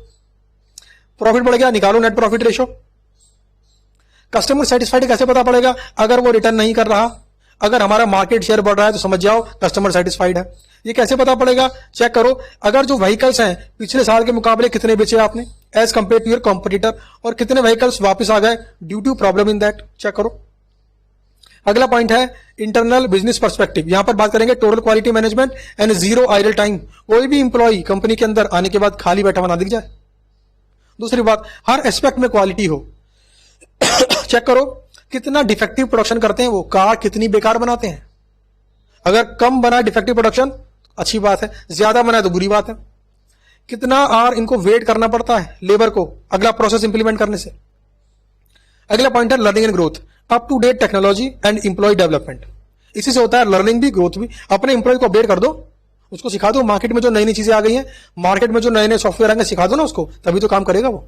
प्रॉफिट बढ़ गया, निकालो net profit ratio. Customer satisfied कैसे पता पड़ेगा? अगर वो रिटर्न नहीं कर रहा, अगर हमारा मार्केट शेयर बढ़ रहा है तो समझ जाओ कस्टमर सेटिस्फाइड है। ये कैसे पता पड़ेगा? चेक करो, अगर जो व्हीकल्स हैं पिछले साल के मुकाबले कितने बेचे आपने as compare to your competitor, और कितने व्हीकल्स वापस आ गए due to problem in that, check करो। अगला पॉइंट है इंटरनल बिजनेस पर्सपेक्टिव। यहां पर बात करेंगे total quality management and zero idle time. कोई भी इंप्लॉय कंपनी के अंदर आने के बाद खाली बैठा हुआ ना दिख जाए। दूसरी बात, हर एस्पेक्ट में क्वालिटी हो। चेक करो कितना डिफेक्टिव प्रोडक्शन करते हैं वो, कार कितनी बेकार बनाते हैं। अगर कम बना डिफेक्टिव प्रोडक्शन अच्छी बात है, ज्यादा बना तो बुरी बात है। कितना आर इनको वेट करना पड़ता है लेबर को अगला प्रोसेस इंप्लीमेंट करने से। अगला पॉइंट है learning and growth, up to date technology and employ development. इसी से होता है लर्निंग भी, ग्रोथ भी। अपने इंप्लॉय को अपडेट कर दो, उसको सिखा दो। मार्केट में जो नई नई चीजें आ गई हैं, मार्केट में जो नए नए सॉफ्टवेयर आएंगे, सिखा दो ना उसको, तभी तो काम करेगा वो।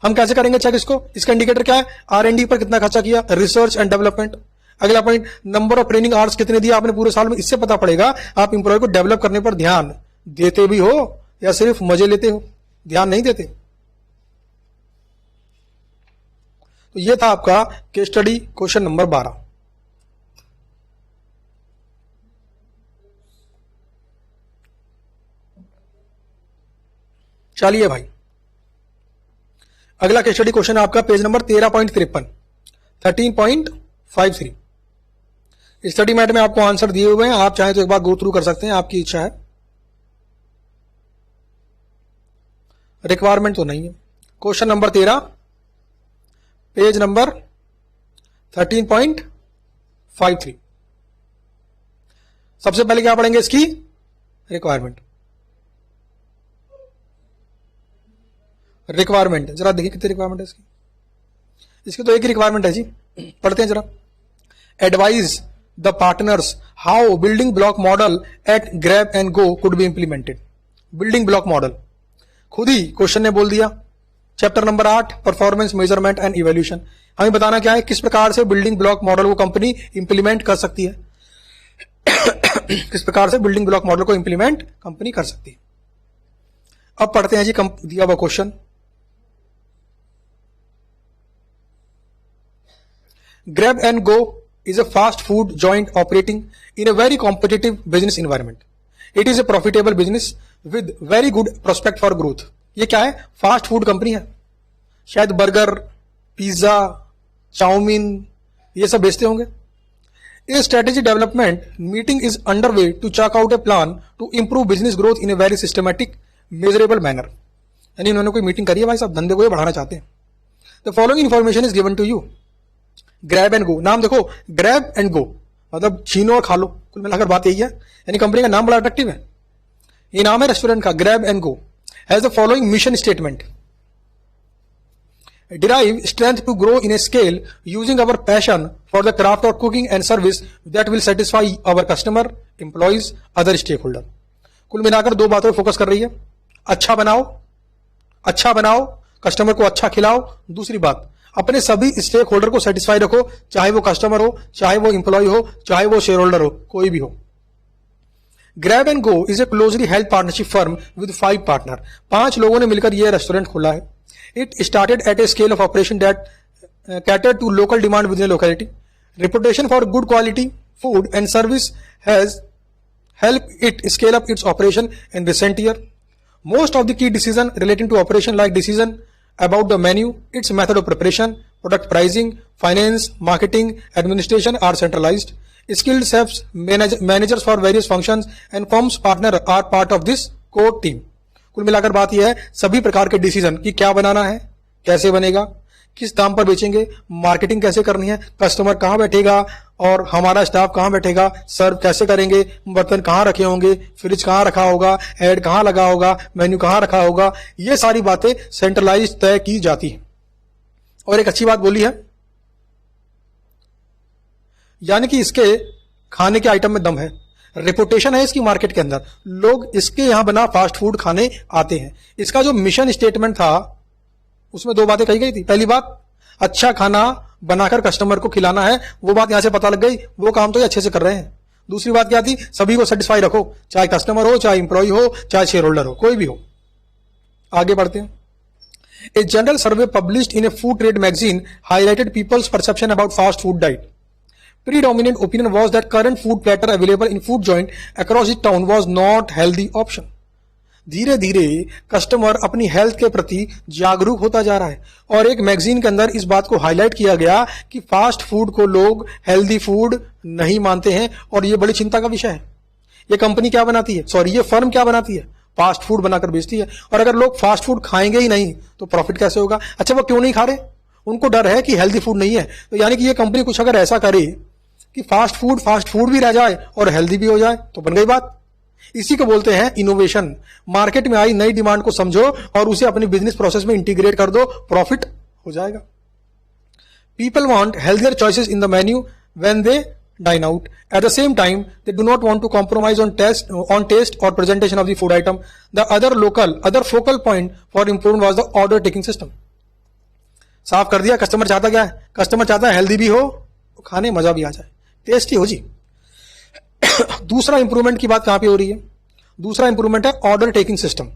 हम कैसे करेंगे चेक इसको? इसका इंडिकेटर क्या है? R&D पर कितना खर्चा किया, रिसर्च एंड डेवलपमेंट। अगला point, number of training hours कितने दिया आपने पूरे साल में, इससे पता पड़ेगा आप इंप्लॉय को डेवलप करने पर ध्यान देते भी हो या सिर्फ मजे लेते हो, ध्यान नहीं देते। तो ये था आपका केस स्टडी क्वेश्चन नंबर 12। चलिए भाई, अगला केस स्टडी क्वेश्चन आपका पेज नंबर 13.53, 13.53। स्टडी मैट में आपको आंसर दिए हुए हैं, आप चाहें तो एक बार गो थ्रू कर सकते हैं, आपकी इच्छा है, रिक्वायरमेंट तो नहीं है। Question number 13, page number 13.53। सबसे पहले क्या पढ़ेंगे, इसकी रिक्वायरमेंट। रिक्वायरमेंट जरा देखिए कितनी रिक्वायरमेंट है इसकी। इसकी तो एक ही रिक्वायरमेंट है जी, पढ़ते हैं जरा। Advise the partners how building block model at grab and go could be implemented. Building block model खुद ही क्वेश्चन ने बोल दिया। Chapter number 8, performance measurement and evaluation. हमें बताना क्या है, किस प्रकार से बिल्डिंग ब्लॉक मॉडल को कंपनी इंप्लीमेंट कर सकती है। किस प्रकार से बिल्डिंग ब्लॉक मॉडल को इंप्लीमेंट कंपनी कर सकती है। अब पढ़ते हैं जी दिया हुआ question. Grab and Go is a fast food joint operating in a very competitive business environment. It is a profitable business with very good prospect for growth. ये क्या है, फास्ट फूड कंपनी है, शायद बर्गर, पिज्जा, चाउमीन ये सब बेचते होंगे। A strategy development meeting is underway to check out a plan to improve business growth in a very systematic, measurable manner. यानी उन्होंने कोई मीटिंग करी है भाई साहब, धंधे को ये बढ़ाना चाहते हैं। The following information is given to you. Grab and गो, नाम देखो, ग्रैब एंड गो मतलब छीनो और खा लो, कुल मिलाकर बात यही है। यानी कंपनी का नाम बड़ा अट्रैक्टिव है। ये नाम है रेस्टोरेंट का, grab and go. Has the following mission statement, derive strength to grow in a scale using our passion for the craft of cooking and service that will satisfy our customer, employees, other stakeholder। कुल मिलाकर दो बातों पर focus कर रही है, अच्छा बनाओ, अच्छा बनाओ, कस्टमर को अच्छा खिलाओ। दूसरी बात, अपने सभी स्टेक होल्डर को सेटिस्फाई रखो, चाहे वो कस्टमर हो, चाहे वो इंप्लॉय हो, चाहे वो शेयर होल्डर हो, कोई भी हो। Grab and go is a closely held partnership firm with 5 partner. 5 लोगों ने मिलकर यह रेस्टोरेंट खोला है। It started at a scale of operation that cater to local demand within locality. Reputation for good quality food and service has help it scale up its operation in recent year. Most of the key decision relating to operation like decision about the menu, its method of preparation, product pricing, finance, marketing, administration are centralized. Skilled chefs, managers for various functions and firms partner are part of this core team. कुल मिलाकर बात यह है, सभी प्रकार के decision कि क्या बनाना है, कैसे बनेगा, किस दाम पर बेचेंगे, मार्केटिंग कैसे करनी है, कस्टमर कहाँ बैठेगा और हमारा स्टाफ कहाँ बैठेगा, सर्व कैसे करेंगे, बर्तन कहाँ रखे होंगे, फ्रिज कहाँ रखा होगा, एड कहाँ लगा होगा, मेन्यू कहाँ रखा होगा, ये सारी बातें सेंट्रलाइज तय की जाती है। और एक अच्छी बात बोली है, यानी कि इसके खाने के आइटम में दम है, रेपुटेशन है इसकी मार्केट के अंदर, लोग इसके यहां बना फास्ट फूड खाने आते हैं। इसका जो मिशन स्टेटमेंट था उसमें 2 बातें कही गई थी। पहली बात, अच्छा खाना बनाकर कस्टमर को खिलाना है, वो बात यहां से पता लग गई, वो काम तो ये अच्छे से कर रहे हैं। दूसरी बात क्या थी, सभी को सेटिस्फाई रखो, चाहे कस्टमर हो, चाहे इंप्लॉय हो, चाहे शेयर होल्डर हो, कोई भी हो। आगे बढ़ते हैं। A general survey published in a food trade magazine highlighted people's perception about fast food diet. Predominant opinion was that current food platter available in food joint across the town was not healthy option. धीरे धीरे customer अपनी health के प्रति जागरूक होता जा रहा है और एक मैगजीन के अंदर इस बात को हाईलाइट किया गया कि फास्ट फूड को लोग हेल्दी फूड नहीं मानते हैं और ये बड़ी चिंता का विषय है। ये कंपनी क्या बनाती है, सॉरी ये फर्म क्या बनाती है, फास्ट फूड बनाकर बेचती है। और अगर लोग फास्ट फूड खाएंगे ही नहीं तो प्रॉफिट कैसे होगा। अच्छा, वो क्यों नहीं खा रहे, उनको डर है कि हेल्दी फूड नहीं है। तो यानी कि ये कंपनी कुछ अगर ऐसा करे कि फास्ट फूड भी रह जाए और हेल्दी भी हो जाए तो बन गई बात। इसी को बोलते हैं इनोवेशन। मार्केट में आई नई डिमांड को समझो और उसे अपनी बिजनेस प्रोसेस में इंटीग्रेट कर दो, प्रॉफिट हो जाएगा। People want healthier choices in the menu when they dine out. At the same time, they do not want to compromise on taste or presentation of the food item. The other focal point for improvement was the order taking system. साफ कर दिया, customer चाहता क्या है, customer चाहता है healthy भी हो खाने मजा भी आ जाए, टेस्टी हो जी। दूसरा इंप्रूवमेंट की बात कहां पे हो रही है? दूसरा इंप्रूवमेंट है order taking system.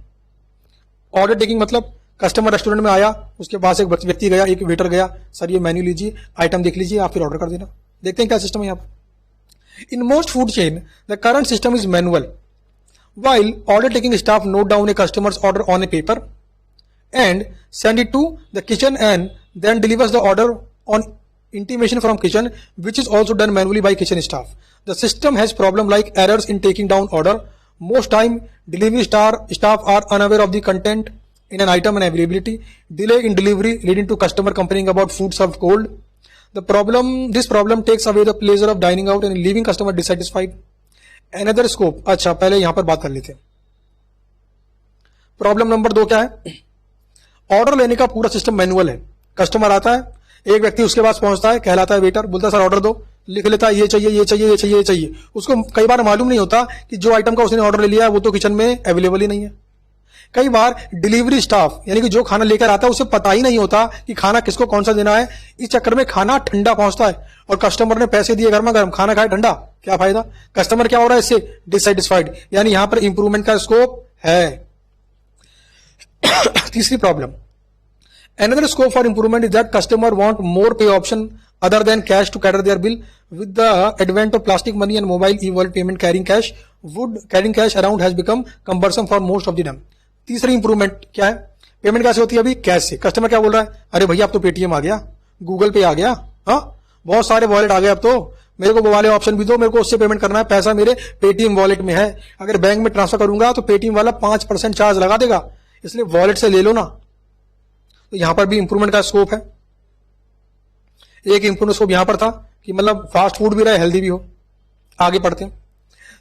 Order taking मतलब कस्टमर रेस्टोरेंट में आया, उसके पास एक व्यक्ति गया, एक वेटर गया, सर ये मेन्यू लीजिए, आइटम देख लीजिए, आप फिर ऑर्डर कर देना। देखते हैं क्या सिस्टम है यहाँ पर। In most food chain the current system is manual, while order taking staff note down a customer's order on a paper and send it to the kitchen and then delivers the order on intimation from kitchen, which is also done manually by kitchen staff. The system has problem like errors in taking down order. Most time delivery staff are unaware of the content in an item and availability, delay in delivery leading to customer complaining about food served cold. This problem takes away the pleasure of dining out and leaving customer dissatisfied. Another scope, अच्छा पहले यहां पर बात कर लेते हैं। Problem number 2 क्या है? ऑर्डर लेने का पूरा सिस्टम मैनुअल है। कस्टमर आता है, एक व्यक्ति उसके पास पहुंचता है, कहलाता है वेटर, बोलता है सर ऑर्डर दो, लिख लेता है ये चाहिए ये चाहिए ये चाहिए ये चाहिए। उसको कई बार मालूम नहीं होता कि जो आइटम का उसने ऑर्डर ले लिया है वो तो किचन में अवेलेबल ही नहीं है। कई बार डिलीवरी स्टाफ यानी कि जो खाना लेकर आता है उसे पता ही नहीं होता कि खाना किसको कौन सा देना है। इस चक्कर में खाना ठंडा पहुंचता है और कस्टमर ने पैसे दिए गर्मा गर्म, खाना खाए ठंडा, क्या फायदा? कस्टमर क्या हो रहा है इससे? डिससेटिस्फाइड। यानी यहां पर इंप्रूवमेंट का स्कोप है। तीसरी problem, another scope for improvement is that customer want more pay option other than cash to cater their bill. With the advent of plastic money and mobile e-wallet payment, carrying cash around has become cumbersome for most of the them. तीसरी improvement क्या है? Payment कैसे होती है अभी? Cash से। Customer क्या बोल रहा है? अरे भैया अब तो पेटीएम आ गया, गूगल पे आ गया, हाँ बहुत सारे वॉलेट आ गए, अब तो मेरे को वो वाले ऑप्शन भी दो, मेरे को उससे पेमेंट करना है, पैसा मेरे पेटीएम वॉलेट में है, अगर बैंक में ट्रांसफर करूंगा तो पेटीएम वाला 5% चार्ज लगा देगा, इसलिए वॉलेट से ले लो ना। तो यहां पर भी इंप्रूवमेंट का स्कोप है। एक इंप्रूवमेंट स्कोप यहां पर था कि मतलब फास्ट फूड भी रहे, हेल्दी भी हो। आगे पढ़ते हैं।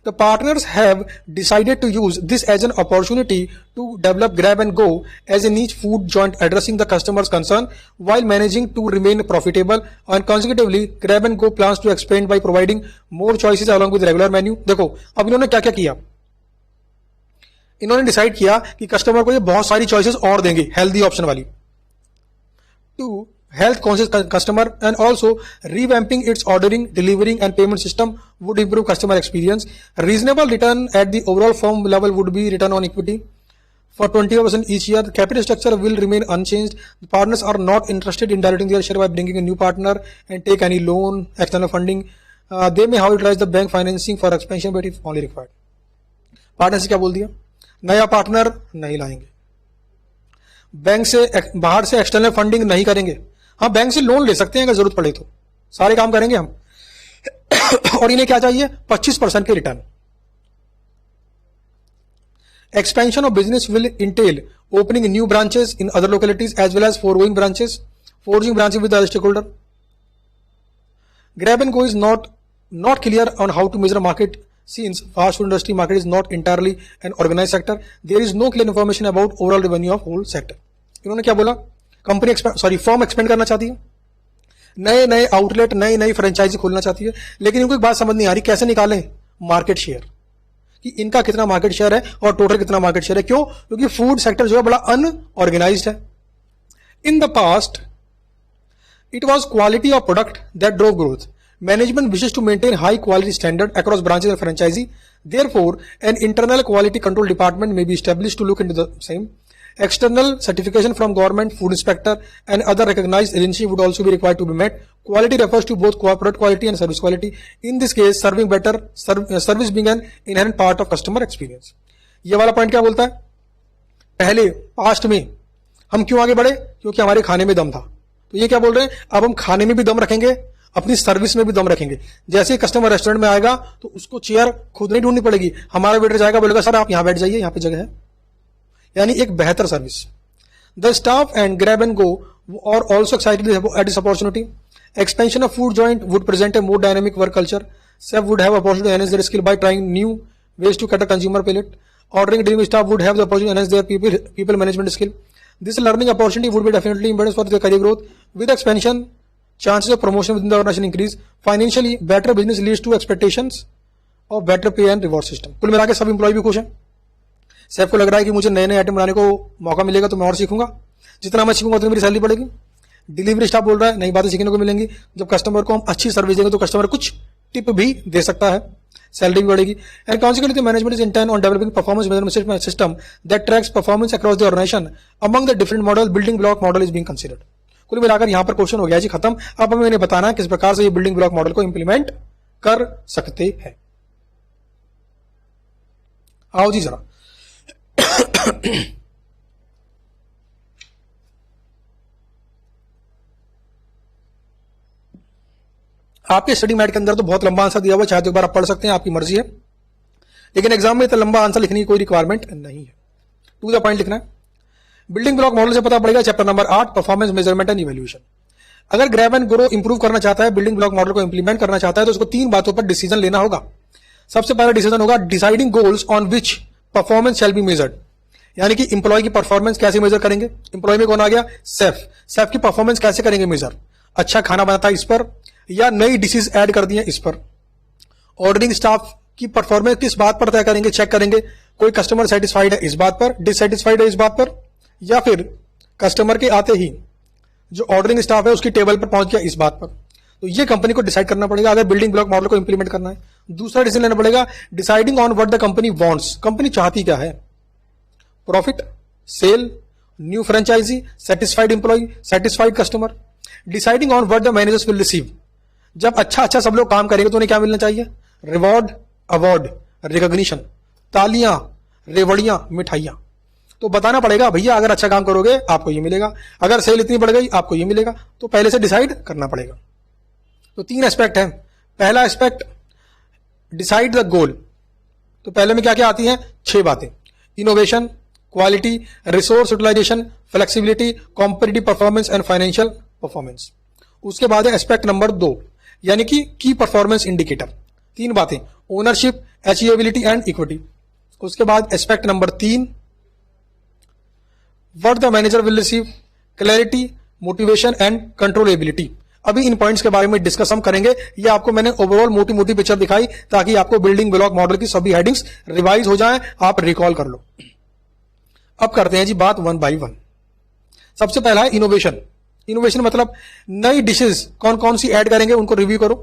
The partners have decided to use this as an opportunity to develop grab and go as a niche food joint addressing the customer's concern while managing to remain profitable, and consecutively grab and go plans to expand by providing more choices along with regular menu. देखो अब इन्होंने क्या क्या किया, इन्होंने decide किया कि customer को ये बहुत सारी चॉइसेस और देंगे हेल्दी ऑप्शन वाली, to health conscious customer, and also revamping its ordering, delivering and payment system would improve customer experience. Reasonable return at the overall firm level would be return on equity for 20% each year. The capital structure will remain unchanged. The partners are not interested in diluting their share by bringing a new partner and take any loan, external funding. They may however utilize the bank financing for expansion but if only required. Partner से क्या बोल दिया? नया partner नहीं लाएंगे, bank से बाहर से एक्सटर्नल फंडिंग नहीं करेंगे। हाँ बैंक से लोन ले सकते हैं अगर जरूरत पड़े तो, सारे काम करेंगे हम। और इन्हें क्या चाहिए? 25% के return. Expansion of business will entail opening new branches in other localities as well as forging branches with other stakeholder. Grab and go is not clear on how to measure market since fast food industry market is not entirely an organized sector. There is no clear information about overall revenue of whole sector. इन्होंने क्या बोला? Company firm expand करना चाहती है, नए नए outlet, नई नई फ्रेंचाइजी खोलना चाहती है, लेकिन इनको एक बात समझ नहीं आ रही कैसे निकालें मार्केट शेयर, कि इनका कितना मार्केट शेयर है और टोटल कितना मार्केट शेयर है। क्यों? क्योंकि फूड सेक्टर जो है बड़ा अनऑर्गेनाइज्ड है। In the past it was quality of product that drove growth. Management wishes to maintain high quality standard across branches and franchisee. Therefore, an internal quality control department may be established to look into the same. External certification from government, food inspector and other recognized agency would also be required to be met. Quality refers to both product quality and service quality. In this case, serving better service being an inherent part of customer experience. ये वाला point क्या बोलता है? पहले past में हम क्यों आगे बढ़े? क्योंकि हमारे खाने में दम था। तो ये क्या बोल रहे हैं? अब हम खाने में भी दम रखेंगे, अपनी सर्विस में भी दम रखेंगे। जैसे ही कस्टमर रेस्टोरेंट में आएगा तो उसको चेयर खुद नहीं ढूंढनी पड़ेगी, हमारा वेटर जाएगा, बोलेगा सर आप यहां बैठ जाइए, यहां पे जगह है, यानी एक बेहतर सर्विस। The staff and grab and go are also excited at this opportunity. Expansion of food joint would present a more dynamic work culture. Chef would have opportunity to enhance their skill by trying new ways to cater consumer palate. Ordering delivery staff would have the opportunity to enhance their people management skill. This learning opportunity would be definitely important for their career growth. With expansion, chances of promotion within the organization increase. Financially, better business leads to expectations of better pay and reward system. कुल मिला के सब employ भी खुश हैं। Chef को लग रहा है कि मुझे नए नए आइटम बनाने को मौका मिलेगा तो मैं और सीखूंगा, जितना मैं सीखूंगा उतनी मेरी सैलरी बढ़ेगी। डिलीवरी स्टाफ बोल रहा है, नई बातें सीखने को मिलेंगी। जब कस्टमर को हम अच्छी सर्विस देंगे तो कस्टमर कुछ टिप भी दे सकता है, सैलरी भी बढ़ेगी। And consequently management is intent on developing performance measurement system that tracks performance across the organisation among the different model building block model is being considered. कुल मिलाकर यहाँ पर क्वेश्चन हो गया जी खत्म। अब हमें बताना है किस प्रकार से ये बिल्डिंग ब्लॉक मॉडल को इंप्लीमेंट कर सकते हैं। आओ जी जरा आपके स्टडी मैट के अंदर तो बहुत लंबा आंसर दिया हुआ, चाहे तो एक बार आप पढ़ सकते हैं, आपकी मर्जी है, लेकिन एग्जाम में इतना लंबा आंसर लिखने की कोई रिक्वायरमेंट नहीं है। टू द पॉइंट लिखना है। बिल्डिंग ब्लॉक मॉडल से पता पड़ेगा chapter number 8 performance measurement and evaluation. अगर ग्रैब एंड ग्रो इंप्रूव करना चाहता है, बिल्डिंग ब्लॉक मॉडल को इंप्लीमेंट करना चाहता है, तो उसको 3 बातों पर डिसीजन लेना होगा। सबसे पहला डिसीजन होगा deciding goals on which performance shall be measured, यानी कि इंप्लॉय की परफॉर्मेंस कैसे मेजर करेंगे। इंप्लॉय में कौन आ गया? सेफ की परफॉर्मेंस कैसे करेंगे मेजर? अच्छा खाना बनाता है इस पर, या नई डिशेज ऐड कर दी है इस पर। ऑर्डरिंग स्टाफ की परफॉर्मेंस किस बात पर तय करेंगे, चेक करेंगे? कोई कस्टमर सेटिस्फाइड है इस बात पर, डिससेटिस्फाइड है इस बात पर, या फिर कस्टमर के आते ही जो ऑर्डरिंग स्टाफ है उसकी टेबल पर पहुंच गया इस बात पर। तो ये कंपनी को डिसाइड करना पड़ेगा अगर बिल्डिंग ब्लॉक मॉडल को इंप्लीमेंट करना है। दूसरा डिसीजन लेना पड़ेगा deciding on what the company wants, company चाहती क्या है? Profit, sale, new franchisee, satisfied employ, satisfied customer. Deciding on what the managers will receive, जब अच्छा सब लोग काम करेंगे तो उन्हें क्या मिलना चाहिए? रिवॉर्ड, अवार्ड, रिकॉग्निशन, तालियां, रेवड़ियां, मिठाइयां। तो बताना पड़ेगा भैया अगर अच्छा काम करोगे आपको ये मिलेगा, अगर सेल इतनी बढ़ गई आपको ये मिलेगा। तो पहले से डिसाइड करना पड़ेगा। तो 3 एस्पेक्ट हैं। पहला एस्पेक्ट डिसाइड द गोल। तो पहले में क्या क्या आती हैं? 6 बातें। Innovation, quality, resource utilisation, flexibility, competitive performance and financial performance. उसके बाद है एस्पेक्ट नंबर 2, यानी कि की परफॉर्मेंस इंडिकेटर। 3 बातें, ओनरशिप, अचीवेबिलिटी एंड इक्विटी। उसके बाद aspect number 3, what the manager will receive, clarity, motivation and controllability. अभी इन पॉइंट्स के बारे में डिस्कस हम करेंगे। ये आपको मैंने ओवरऑल मोटी मोटी पिक्चर दिखाई ताकि आपको बिल्डिंग ब्लॉक मॉडल की सभी हेडिंग्स रिवाइज हो जाएं, आप रिकॉल कर लो। अब करते हैं जी बात 1 बाय 1। सबसे पहला है इनोवेशन। इनोवेशन मतलब नई डिशेस कौन कौन सी ऐड करेंगे उनको रिव्यू करो,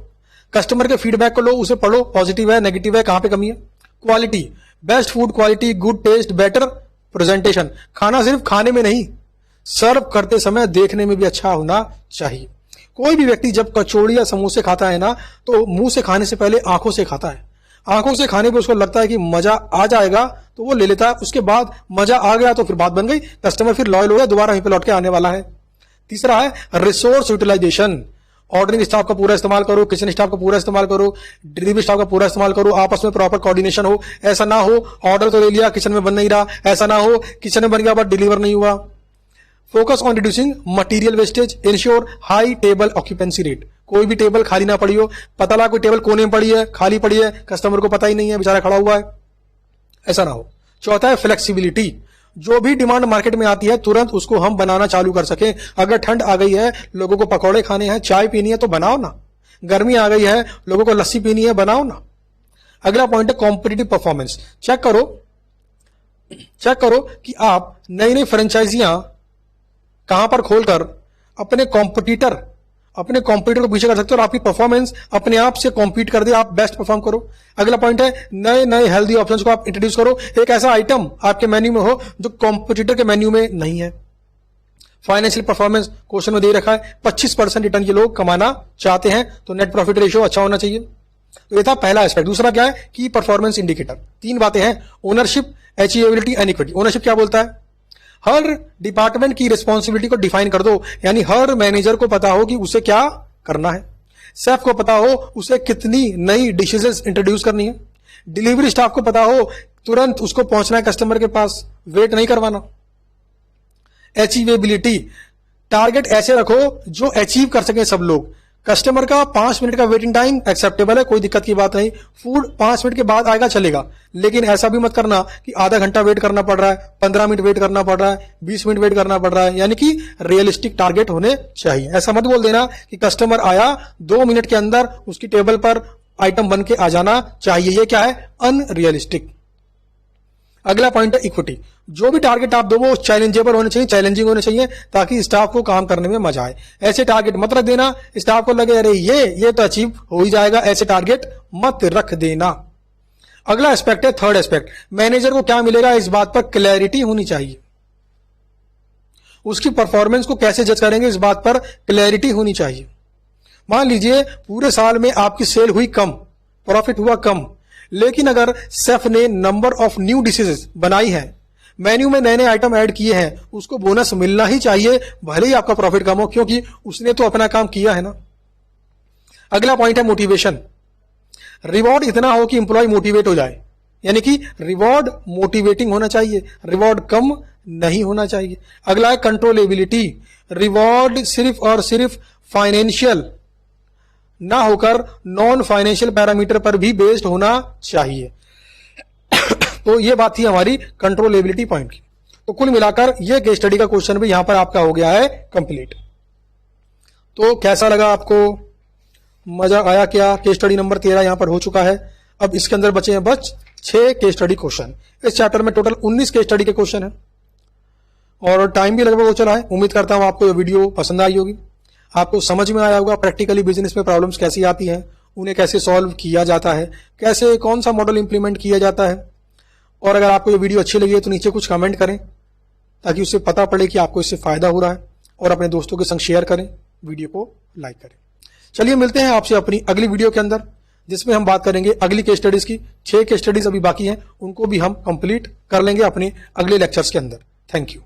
कस्टमर के फीडबैक को लो, उसे पढ़ो, पॉजिटिव है नेगेटिव है कहां पे कमी है। Quality, best food quality, good taste, better presentation. खाना सिर्फ खाने में नहीं, सर्व करते समय देखने में भी अच्छा होना चाहिए। कोई भी व्यक्ति जब कचौड़ी या समोसे खाता है ना, तो मुंह से खाने से पहले आंखों से खाता है। आंखों से खाने पे उसको लगता है कि मजा आ जाएगा तो वो ले लेता है, उसके बाद मजा आ गया तो फिर बात बन गई, कस्टमर फिर लॉयल हो गया, दोबारा वहीं पे लौट के आने वाला है। तीसरा है रिसोर्स यूटिलाइजेशन। ऑर्डरिंग स्टाफ का पूरा इस्तेमाल करो, किचन स्टाफ का पूरा इस्तेमाल करो, डिलीवरी स्टाफ का पूरा इस्तेमाल करो, आपस में प्रॉपर कोऑर्डिनेशन हो। ऐसा ना हो ऑर्डर तो ले लिया किचन में बन नहीं रहा, ऐसा ना हो किचन में बन गया बट डिलीवर नहीं हुआ। Focus on reducing material wastage, ensure high table occupancy rate. कोई भी टेबल खाली ना पड़ी हो, पता लगा कोई टेबल कोने में पड़ी है, खाली पड़ी है, कस्टमर को पता ही नहीं है, बेचारा खड़ा हुआ है, ऐसा ना हो। चौथा है फ्लेक्सिबिलिटी। जो भी डिमांड मार्केट में आती है तुरंत उसको हम बनाना चालू कर सकें। अगर ठंड आ गई है, लोगों को पकौड़े खाने हैं, चाय पीनी है तो बनाओ ना। गर्मी आ गई है, लोगों को लस्सी पीनी है, बनाओ ना। अगला पॉइंट है कॉम्पिटिटिव परफॉर्मेंस। चेक करो कि आप नई नई फ्रेंचाइजियां कहां पर खोलकर अपने कॉम्पिटिटर को पीछे कर सकते हो और आपकी परफॉर्मेंस अपने आप से कॉम्पीट कर दे, आप बेस्ट परफॉर्म करो। अगला पॉइंट है नए नए हेल्दी ऑप्शंस को आप इंट्रोड्यूस करो, एक ऐसा आइटम आपके मेन्यू में हो जो कॉम्पिटिटर के मेन्यू में नहीं है। फाइनेंशियल परफॉर्मेंस क्वेश्चन में दे रखा है 25% रिटर्न ये लोग कमाना चाहते हैं, तो नेट प्रॉफिट रेशियो अच्छा होना चाहिए। तो ये था पहला एस्पेक्ट। दूसरा क्या है? की परफॉर्मेंस इंडिकेटर। 3 बातें हैं, ओनरशिप, अचीवेबिलिटी एंड इक्विटी। ओनरशिप क्या बोलता है? हर डिपार्टमेंट की रिस्पॉन्सिबिलिटी को डिफाइन कर दो, यानी हर मैनेजर को पता हो कि उसे क्या करना है। शेफ को पता हो उसे कितनी नई डिशेज इंट्रोड्यूस करनी है। डिलीवरी स्टाफ को पता हो तुरंत उसको पहुंचना है कस्टमर के पास, वेट नहीं करवाना। अचीवेबिलिटी, टारगेट ऐसे रखो जो अचीव कर सके सब लोग। कस्टमर का 5 मिनट का वेटिंग टाइम एक्सेप्टेबल है, कोई दिक्कत की बात नहीं। फूड 5 मिनट के बाद आएगा चलेगा, लेकिन ऐसा भी मत करना कि आधा घंटा वेट करना पड़ रहा है, 15 मिनट वेट करना पड़ रहा है, 20 मिनट वेट करना पड़ रहा है। यानी कि रियलिस्टिक टारगेट होने चाहिए। ऐसा मत बोल देना कि कस्टमर आया 2 मिनट के अंदर उसकी टेबल पर आइटम बन के आ जाना चाहिए। ये क्या है? अनरियलिस्टिक। अगला पॉइंट है इक्विटी। जो भी टारगेट आप दो वो चैलेंजेबल होने चाहिए, चैलेंजिंग होने चाहिए, ताकि स्टाफ को काम करने में मजा आए। ऐसे टारगेट मत रख देना स्टाफ को लगे अरे ये तो अचीव हो ही जाएगा, ऐसे टारगेट मत रख देना। अगला एस्पेक्ट है थर्ड एस्पेक्ट, मैनेजर को क्या मिलेगा इस बात पर क्लैरिटी होनी चाहिए। उसकी परफॉर्मेंस को कैसे जज करेंगे इस बात पर क्लैरिटी होनी चाहिए। मान लीजिए पूरे साल में आपकी सेल हुई कम, प्रॉफिट हुआ कम, लेकिन अगर शेफ ने नंबर ऑफ न्यू डिशेज बनाई है, मेन्यू में नए नए आइटम ऐड किए हैं, उसको बोनस मिलना ही चाहिए, भले ही आपका प्रॉफिट कम हो, क्योंकि उसने तो अपना काम किया है ना। अगला पॉइंट है मोटिवेशन। रिवॉर्ड इतना हो कि इंप्लॉय मोटिवेट हो जाए, यानी कि रिवॉर्ड मोटिवेटिंग होना चाहिए, रिवॉर्ड कम नहीं होना चाहिए। अगला है कंट्रोलेबिलिटी। रिवॉर्ड सिर्फ और सिर्फ फाइनेंशियल ना होकर नॉन फाइनेंशियल पैरामीटर पर भी बेस्ड होना चाहिए। तो ये बात थी हमारी कंट्रोलेबिलिटी पॉइंट की। तो कुल मिलाकर ये केस स्टडी का क्वेश्चन भी यहां पर आपका हो गया है कंप्लीट। तो कैसा लगा आपको, मजा आया क्या? केस स्टडी नंबर 13 यहां पर हो चुका है। अब इसके अंदर बचे हैं बस 6 केस स्टडी क्वेश्चन। इस चैप्टर में टोटल 19 केस स्टडी के क्वेश्चन है और टाइम भी लगभग हो चला है। उम्मीद करता हूं आपको ये वीडियो पसंद आई होगी, आपको समझ में आया होगा प्रैक्टिकली बिजनेस में प्रॉब्लम्स कैसी आती हैं, उन्हें कैसे सॉल्व किया जाता है, कैसे कौन सा मॉडल इंप्लीमेंट किया जाता है। और अगर आपको ये वीडियो अच्छी लगी है तो नीचे कुछ कमेंट करें, ताकि उससे पता पड़े कि आपको इससे फायदा हो रहा है, और अपने दोस्तों के संग शेयर करें, वीडियो को लाइक करें। चलिए मिलते हैं आपसे अपनी अगली वीडियो के अंदर, जिसमें हम बात करेंगे अगली केस स्टडीज की। 6 केस स्टडीज अभी बाकी हैं, उनको भी हम कंप्लीट कर लेंगे अपने अगले लेक्चर्स के अंदर। Thank you.